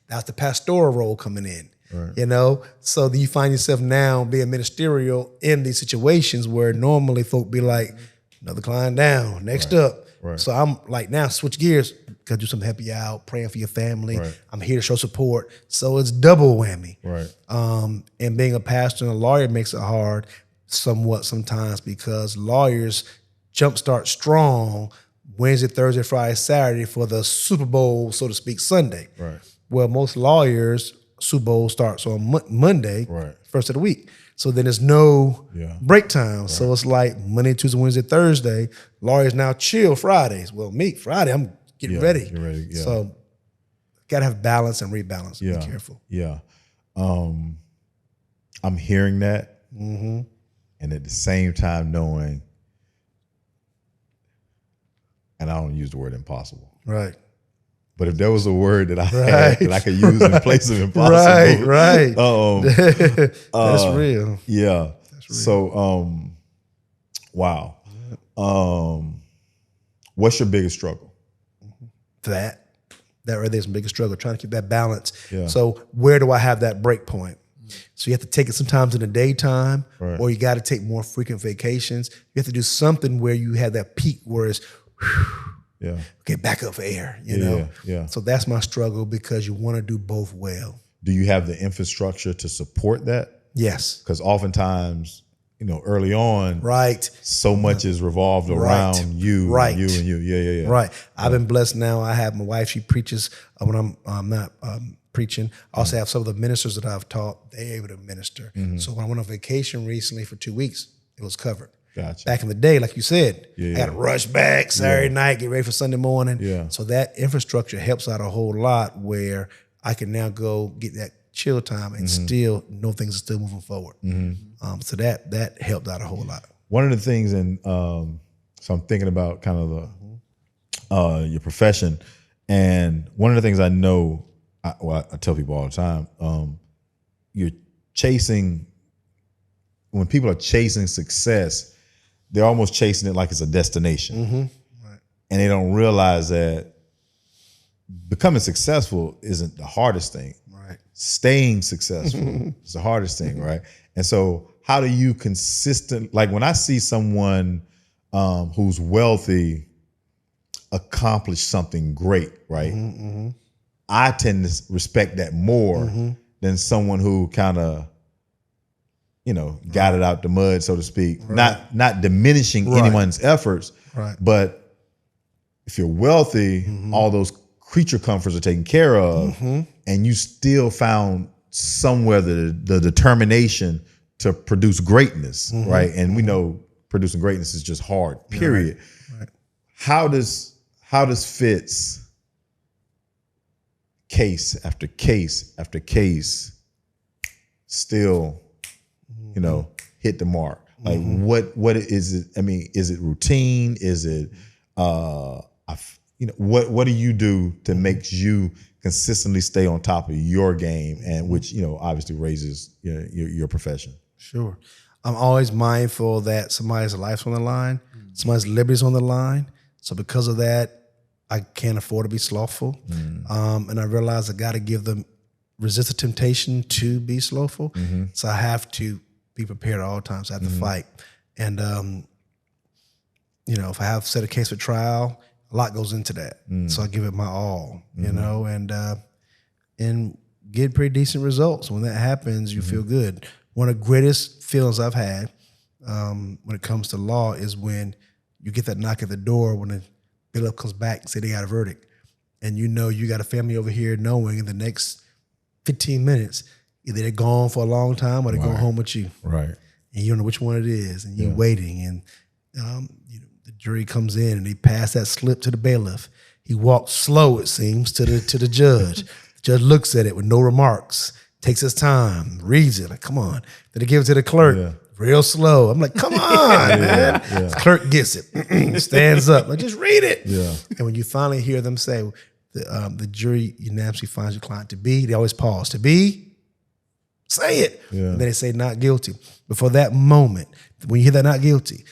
That's the pastoral role coming in. Right. You know, so you find yourself now being ministerial in these situations where normally folk be like, another client down, next up. Right. So I'm like, now switch gears, gotta do something to help you out, praying for your family. Right. I'm here to show support. So it's double whammy. Right. And being a pastor and a lawyer makes it hard somewhat sometimes because lawyers jumpstart strong Wednesday, Thursday, Friday, Saturday for the Super Bowl, so to speak, Sunday. Right. Well, most lawyers, Super Bowl starts on Monday, first of the week. So then there's no break time. Right. So it's like Monday, Tuesday, Wednesday, Thursday. Lawyers now chill Fridays. Well, me, Friday, I'm getting ready. You're ready. Yeah. So got to have balance and rebalance. Yeah. Be careful. Yeah. I'm hearing that. And at the same time knowing, and I don't use the word impossible. Right. But if there was a word that I had that I could use in place of impossible. Right. That's real. Yeah. That's real. So, wow. What's your biggest struggle? That right there is the biggest struggle, trying to keep that balance. Yeah. So where do I have that break point? So you have to take it sometimes in the daytime, or you got to take more frequent vacations. You have to do something where you have that peak where it's, get back up for air, you know? Yeah. So that's my struggle because you want to do both well. Do you have the infrastructure to support that? Yes. Because oftentimes, early on, so much is revolved around you, you and you. Yeah. Right. I've been blessed now. I have my wife, she preaches when I'm not preaching. I also have some of the ministers that I've taught, they're able to minister. So when I went on vacation recently for 2 weeks, it was covered. Gotcha. Back in the day, like you said, I had to rush back Saturday night, get ready for Sunday morning. Yeah. So that infrastructure helps out a whole lot where I can now go get that chill time and still know things are still moving forward. So that helped out a whole lot. One of the things, and so I'm thinking about kind of the your profession, and one of the things I know, I tell people all the time, you're chasing, when people are chasing success, they're almost chasing it like it's a destination. And they don't realize that becoming successful isn't the hardest thing. Staying successful is the hardest thing, right? And so how do you like when I see someone who's wealthy accomplish something great, right? I tend to respect that more than someone who kind of, got it out the mud, so to speak. Not diminishing anyone's efforts, but if you're wealthy, all those creature comforts are taken care of, and you still found somewhere the determination to produce greatness, right? And we know producing greatness is just hard, period. How does Fitz case after case after case still hit the mark? Like what is it? I mean, is it routine? Is it what do you do to make you consistently stay on top of your game, and which obviously raises your profession? Sure. I'm always mindful that somebody's life's on the line, somebody's liberty's on the line. So because of that, I can't afford to be slothful. And I realize I got to give them resist the temptation to be slothful. So I have to be prepared at all times. I have to fight. And, if I have set a case for trial, a lot goes into that. So I give it my all, and get pretty decent results. When that happens, you feel good. One of the greatest feelings I've had when it comes to law is when you get that knock at the door when the bailiff comes back and say they got a verdict. And you got a family over here knowing in the next 15 minutes, either they're gone for a long time or they're going home with you. Right. And you don't know which one it is, and you're waiting. And the jury comes in and they pass that slip to the bailiff. He walks slow, it seems, to the judge. The judge looks at it with no remarks, takes his time, reads it. Like, come on. Then he gives it to the clerk, real slow. I'm like, come on, man. The clerk gets it, stands up. Like, just read it. Yeah. And when you finally hear them say, the jury unanimously finds your client to be, they always pause. To be, say it. Yeah. And then they say not guilty. Before that moment, when you hear that not guilty,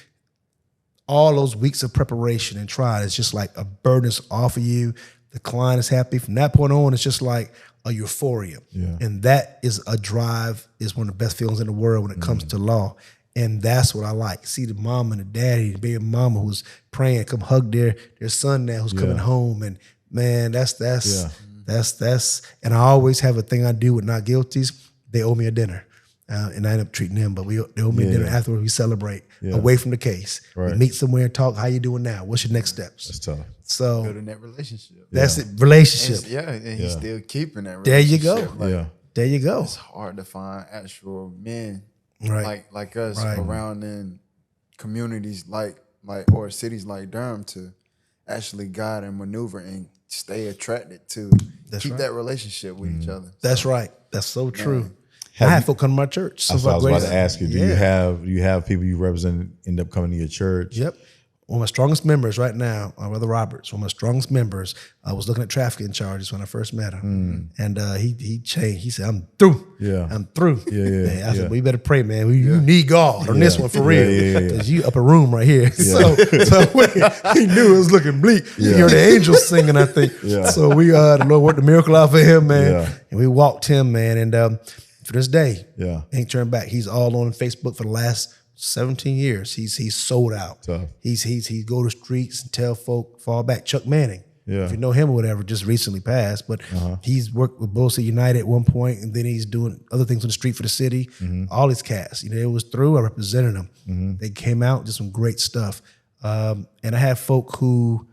all those weeks of preparation and trial, it's just like a burden is off of you. The client is happy. From that point on, it's just like a euphoria. Yeah. And that is a drive, is one of the best feelings in the world when it comes to law. And that's what I like. See the mom and the daddy, the baby mama who's praying, come hug their son now who's coming home. And man, that's and I always have a thing I do with not guilties. They owe me a dinner. And I end up treating them, but they owe me a dinner afterwards. We celebrate away from the case. Right. We meet somewhere and talk. How you doing now? What's your next steps? That's tough. So Building that relationship. that's it. Relationship. And he's still keeping that There you relationship. go. Like, There you go. it's hard to find actual men Right. like us Right. around in communities like or cities like Durham to actually guide and maneuver and stay attracted to keep that relationship with each other. That's right. That's so true. I had folk come to my church. That's what I was about to ask you. Do Yeah. you have people you represent end up coming to your church? Yep. One of my strongest members right now, Brother Roberts, one of my strongest members, I was looking at trafficking charges when I first met him. And he changed. He said, I'm through. Yeah. I'm through. Yeah. I said, well, you better pray, man. You need God on this one for real. Because you up a room right here. So he knew it was looking bleak. You hear the angels singing, I think. So we, the Lord worked a miracle out for him, man. And we walked him, man. And for this day, ain't turned back. He's all on Facebook for the last 17 years. He's sold out. Tough. He go to streets and tell folk, fall back. Chuck Manning, if you know him or whatever, just recently passed, but he's worked with Bull City United at one point, and then he's doing other things on the street for the city. All his cats, it was through. I represented them. They came out, did some great stuff, and I had folk who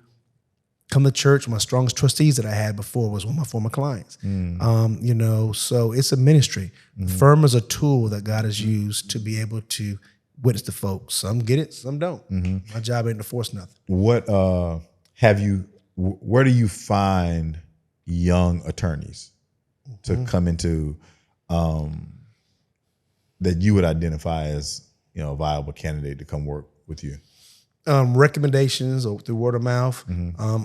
come to church. My strongest trustees that I had before was one of my former clients. So it's a ministry. Firm is a tool that God has used to be able to witness to folks. Some get it, some don't. My job ain't to force nothing. What where do you find young attorneys to come into that you would identify as a viable candidate to come work with you? Recommendations or through word of mouth,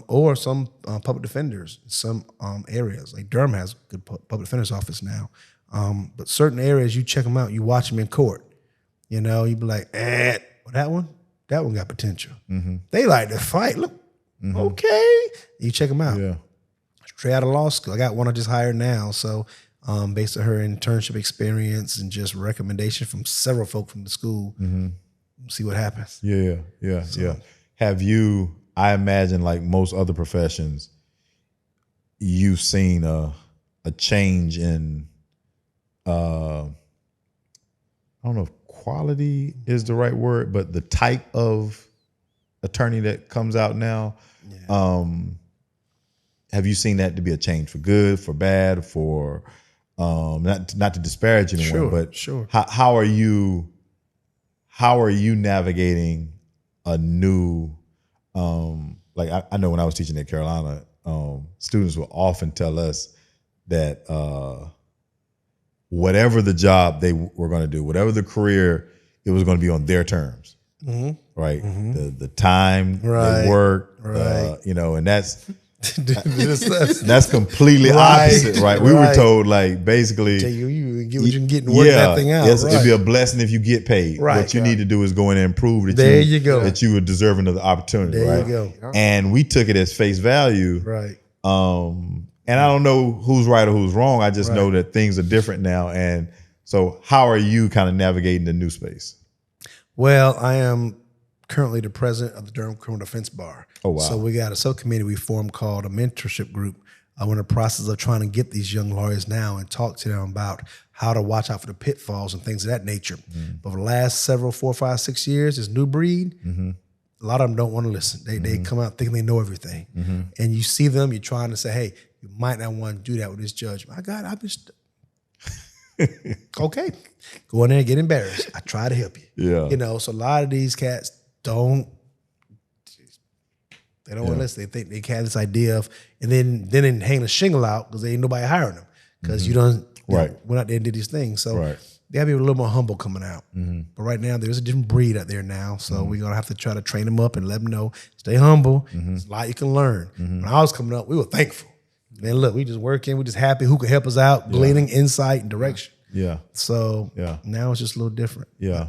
or some public defenders. Some areas like Durham has a good public defender's office now, but certain areas you check them out, you watch them in court. You be like, well, that one got potential. They like to fight. Look, okay, you check them out. Straight out of law school, I got one I just hired now. So, based on her internship experience and just recommendation from several folk from the school. See what happens. Have you, I imagine like most other professions, you've seen a change in, I don't know if quality is the right word, but the type of attorney that comes out now. Have you seen that to be a change for good, for bad, for, not to disparage anyone, but how are you navigating a new, I know when I was teaching at Carolina, students will often tell us that whatever the job they were going to do, whatever the career, it was going to be on their terms, right? The time, the work, and that's completely opposite, right? We were told basically, you get what you can get and work that thing out. It'd be a blessing if you get paid. What you need to do is go in and prove that that you were deserving of the opportunity. There right? you go. And we took it as face value. Right. And I don't know who's right or who's wrong. I just know that things are different now. And so how are you kind of navigating the new space? Well, I am currently the president of the Durham Criminal Defense Bar. Oh, wow. So we got a subcommittee we formed called a mentorship group. We're in the process of trying to get these young lawyers now and talk to them about how to watch out for the pitfalls and things of that nature. But for the last 4, 5, 6 years, this new breed, a lot of them don't want to listen. They come out thinking they know everything. And you see them, you're trying to say, hey, you might not want to do that with this judge. My God, I've been okay. Go in there and get embarrassed. I try to help you. Yeah. So a lot of these cats don't They don't want to listen. They think they have this idea of, and then they hang the shingle out because ain't nobody hiring them because you don't. Right. Went out there and did these things. So Right. they have to be a little more humble coming out. But right now, there's a different breed out there now. So we're going to have to try to train them up and let them know, stay humble. There's a lot you can learn. When I was coming up, we were thankful. Man, look, we just working. We just happy who could help us out, gleaning insight and direction. Yeah. So Yeah. now it's just a little different. Yeah.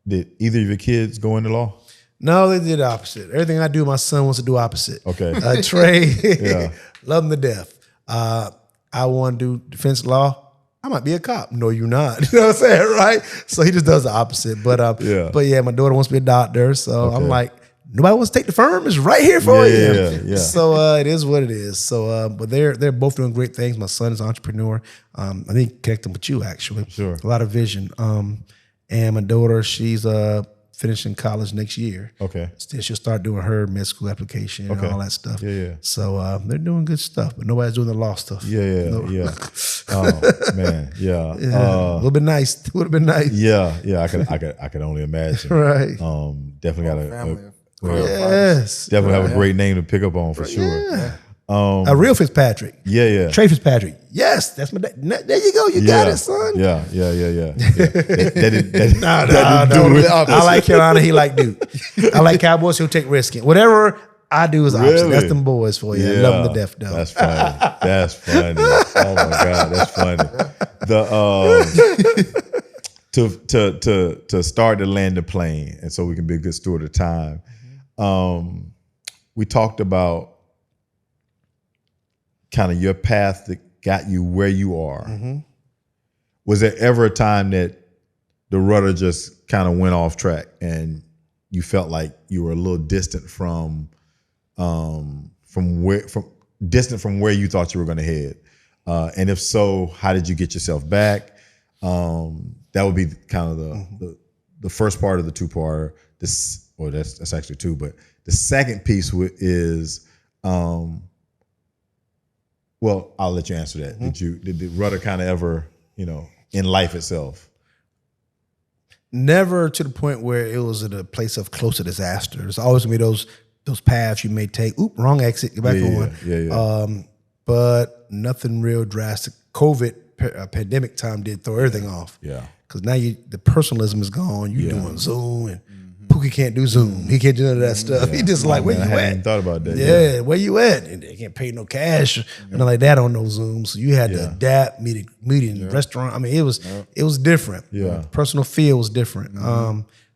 Did either of your kids go into law? No, they did the opposite. Everything I do, my son wants to do opposite. Okay. Trey, love him to death. I want to do defense law. I might be a cop. No, you're not. You know what I'm saying, right? So he just does the opposite. But yeah, my daughter wants to be a doctor. So I'm like, nobody wants to take the firm. It's right here for you. Yeah. So it is what it is. So, but they're both doing great things. My son is an entrepreneur. I think connect them with you actually. Sure. A lot of vision. And my daughter, she's finishing college next year. Okay. Then she'll start doing her med school application and all that stuff. Yeah. So they're doing good stuff, but nobody's doing the law stuff. Yeah. Oh man. Yeah. Would have been nice. Would have been nice. Yeah. I could only imagine. Right. Definitely Yes. definitely have a great name to pick up on for sure. Yeah. A real Fitzpatrick. Yeah. Trey Fitzpatrick. Yes, that's my dad. There you go. You got it, son. Yeah. I like Carolina. He like Duke. I like Cowboys. He'll take risking. Whatever I do is opposite. Really? That's them boys for you. I love them to death, though. That's funny. Oh my God, that's funny. To start to land the plane, and so we can be a good steward of time. We talked about kind of your path that got you where you are. Was there ever a time that the rudder just kind of went off track and you felt like you were a little distant from where you thought you were going to head? And if so, how did you get yourself back? That would be kind of the first part of the two-parter. That's actually two, but the second piece is, well, I'll let you answer that. Did the rudder kind of ever, in life itself? Never to the point where it was at a place of close to disaster. There's always gonna be those paths you may take. Oop, wrong exit. Get back on. Yeah. But nothing real drastic. COVID pandemic time did throw everything off. Yeah. Because now the personalism is gone. You're doing Zoom and Pookie can't do Zoom. He can't do none of that stuff. He just like, where you I hadn't at? thought about that. Yeah, where you at? And they can't pay no cash, nothing like that on no Zoom. So you had to adapt, meeting, restaurant. I mean, it was different. Yeah. Personal feel was different.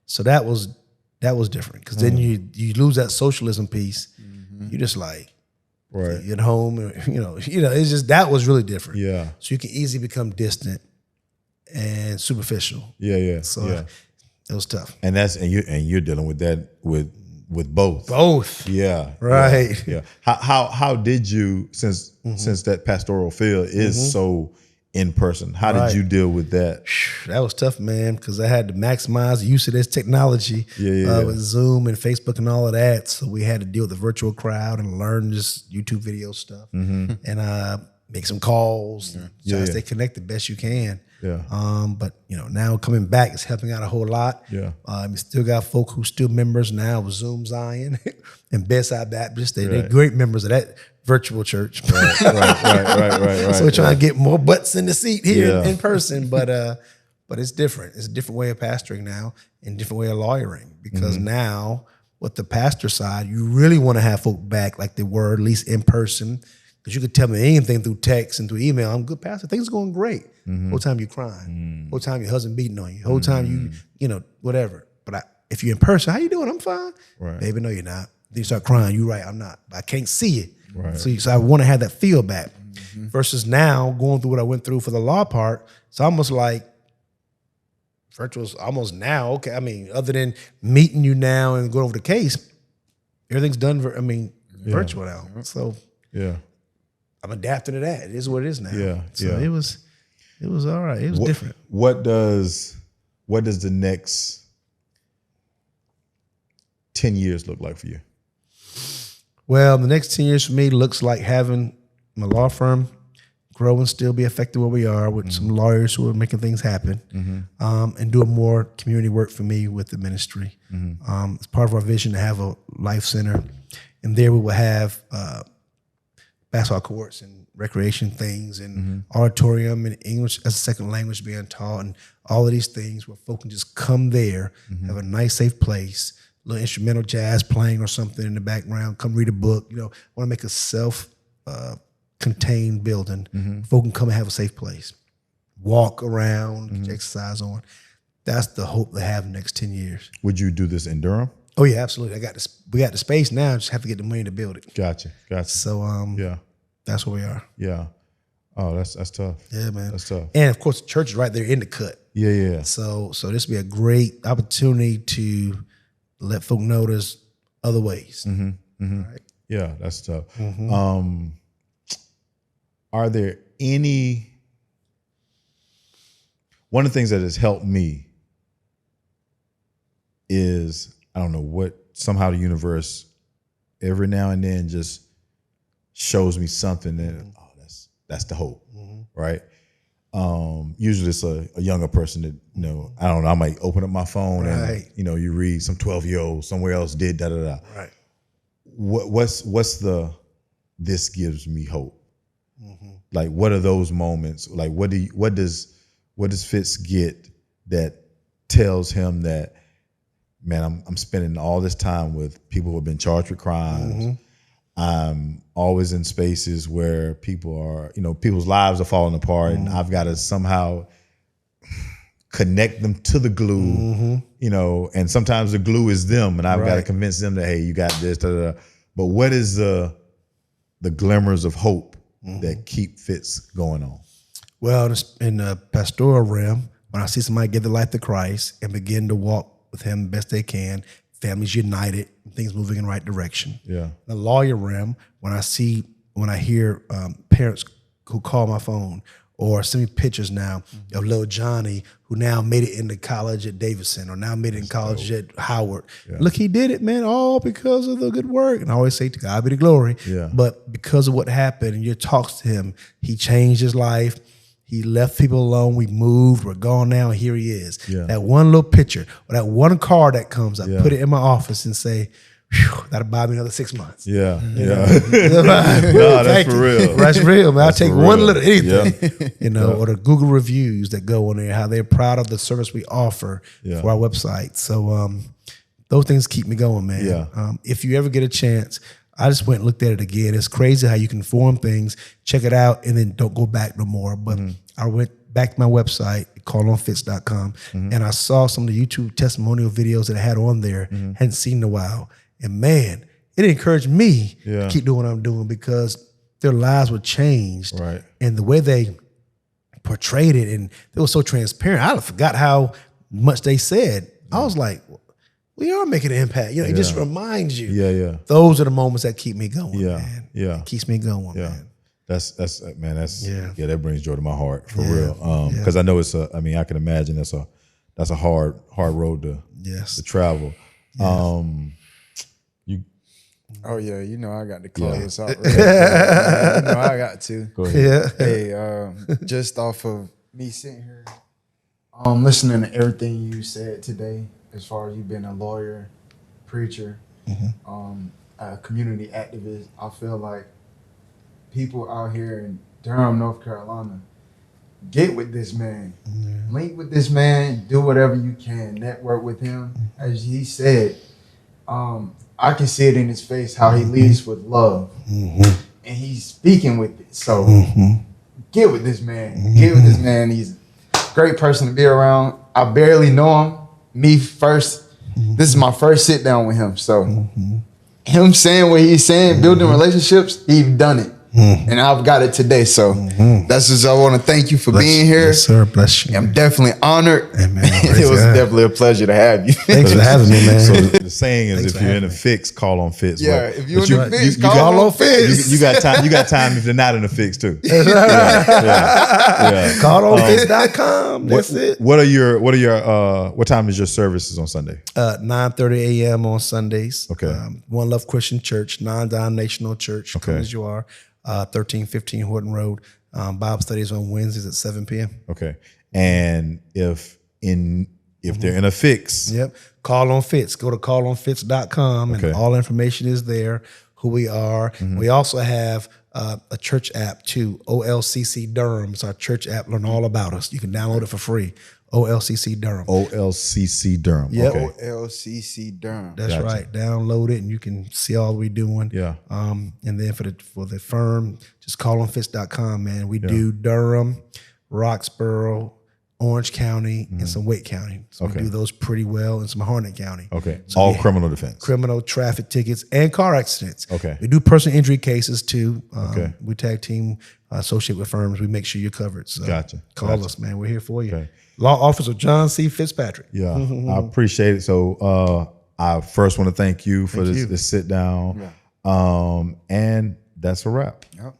So that was different. Because then you lose that socialism piece. You just like, right. You're at home, it's just, that was really different. Yeah. So you can easily become distant and superficial. Yeah. So it was tough. And you're dealing with that with both. Both. Yeah. Right. Yeah. How did you, since that pastoral field is so in person, how did you deal with that? That was tough, man, because I had to maximize the use of this technology with Zoom and Facebook and all of that. So we had to deal with the virtual crowd and learn just YouTube video stuff and make some calls, try to stay connected best you can. Yeah. But now coming back is helping out a whole lot. Yeah. We still got folk who still members now of Zoom Zion and Bedside Baptist. They're great members of that virtual church. Right. So we're trying to get more butts in the seat here in person, but it's different. It's a different way of pastoring now and different way of lawyering because now with the pastor side, you really want to have folk back like they were, at least in person. Because you could tell me anything through text and through email. I'm good, pastor. Things are going great. Whole time you crying. Whole time your husband beating on you. Whole time you whatever. But if you're in person, how you doing? I'm fine. Right. Baby, no, you're not. Then you start crying. You're right. I'm not. But I can't see it. Right. So I want to have that feel back. Versus now going through what I went through for the law part. It's almost like virtual's almost now. Okay, I mean, other than meeting you now and going over the case, everything's done. Virtual now. So yeah. I'm adapting to that. It is what it is now. Yeah. So it was all right. It was different. What does the next 10 years look like for you? Well, the next 10 years for me looks like having my law firm grow and still be effective where we are with some lawyers who are making things happen, and doing more community work for me with the ministry. It's part of our vision to have a life center, and there we will have basketball courts and recreation things and auditorium and English as a second language being taught and all of these things where folk can just come there, have a nice, safe place, a little instrumental jazz playing or something in the background, come read a book. You know, I want to make a self-contained building. Folk can come and have a safe place, walk around, get your exercise on. That's the hope they have in the next 10 years. Would you do this in Durham? Oh yeah, absolutely. We got the space now. Just have to get the money to build it. Gotcha. So yeah, that's where we are. yeah. Oh, that's tough. Yeah, man. That's tough. And of course, the church is right there in the cut. Yeah. So this would be a great opportunity to let folk know there's other ways. Right? Yeah, that's tough. Are there one of the things that has helped me is, I don't know what, somehow the universe every now and then just shows me something that, that's the hope, right? Usually it's a younger person that, you know, I don't know, I might open up my phone and, you know, you read some 12-year-old somewhere else did da-da-da. Right. What's the, this gives me hope? Like, what are those moments? Like, what does Fitz get that tells him that, man, I'm spending all this time with people who have been charged with crimes. I'm always in spaces where people are, you know, people's lives are falling apart, and I've got to somehow connect them to the glue, you know, and sometimes the glue is them, and I've got to convince them that, hey, you got this, da-da-da. But what is the glimmers of hope that keep Fitz going on? Well, in the pastoral realm, when I see somebody give their life to Christ and begin to walk with him the best they can, families united, things moving in the right direction. Yeah. The lawyer realm, when I hear parents who call my phone or send me pictures now of little Johnny who now made it into college at Davidson or now made it in college at Howard. Yeah. Look, he did it, man, all because of the good work. And I always say, to God be the glory. Yeah. But because of what happened and your talks to him, he changed his life. He left people alone. We moved. We're gone now. And here he is. Yeah. That one little picture or that one card that comes, I put it in my office and say, whew, that'll buy me another 6 months. Yeah. No, that's for real. That's real, man. I'll take one little anything, you know, Yeah. or the Google reviews that go on there, how they're proud of the service we offer for our website. So those things keep me going, man. Yeah. If you ever get a chance, I just went and looked at it again. It's crazy how you can form things, check it out, and then don't go back no more. But I went back to my website, callonfitz.com, and I saw some of the YouTube testimonial videos that I had on there, hadn't seen in a while. And man, it encouraged me to keep doing what I'm doing because their lives were changed. Right. And the way they portrayed it, and they were so transparent. I forgot how much they said. I was like, we are making an impact. You know, it just reminds you. Yeah. Those are the moments that keep me going, man. Yeah. It keeps me going, man. That's that brings joy to my heart for real. Because I know I can imagine that's a hard road to travel. Oh yeah, you know I got to close this out. Right? You know I got to. Go ahead. Hey, just off of me sitting here, listening to everything you said today, as far as you being a lawyer, preacher, a community activist, I feel like people out here in Durham, North Carolina, get with this man, link with this man, do whatever you can, network with him. As he said, I can see it in his face how he leads with love, and he's speaking with it. So get with this man. Get with this man. He's a great person to be around. I barely know him. Me first. This is my first sit down with him. So him saying what he's saying, building relationships, he's done it. And I've got it today. So that's just, I want to thank you for being here. Yes, sir. Bless you. I'm definitely honored. Amen. It was definitely a pleasure to have you. Thanks for having me, man. So saying is Thanks if for you're in a having me. fix, call on Fitz. Yeah, But- if you're but in a fix, you call got- on Fitz. You got time. You got time if they're not in a fix too. Yeah. Call on Fitz.com. That's it. What time is your services on Sunday? 9:30 a.m. on Sundays. Okay. One Love Christian Church, non-denominational church. Okay. Come as you are. 1315 Horton Road. Bible studies on Wednesdays at 7 p.m. Okay. And if they're in a fix, Yep. Call on Fitz. Go to callonfitz.com and Okay. all information is there, who we are. We also have a church app too, OLCC Durham. It's our church app. Learn all about us. You can download it for free. OLCC Durham. OLCC Durham. Yep. Okay. LCC Durham. That's Gotcha. right. Download it and you can see all we're doing. Yeah. And then for the firm, just callonfitz.com, man. We do Durham, Roxborough, Orange County, and some Wake County. So Okay. we do those pretty well, and some Harnett County. Okay. So All we- criminal defense. Criminal, traffic tickets, and car accidents. Okay. We do personal injury cases too. Okay. We tag team, associate with firms. We make sure you're covered. So Gotcha. Call Gotcha. us, man. We're here for you. Okay. Law Officer John C. Fitzpatrick. Yeah, I appreciate it. So I first want to thank you for this sit down. And that's a wrap. Yep.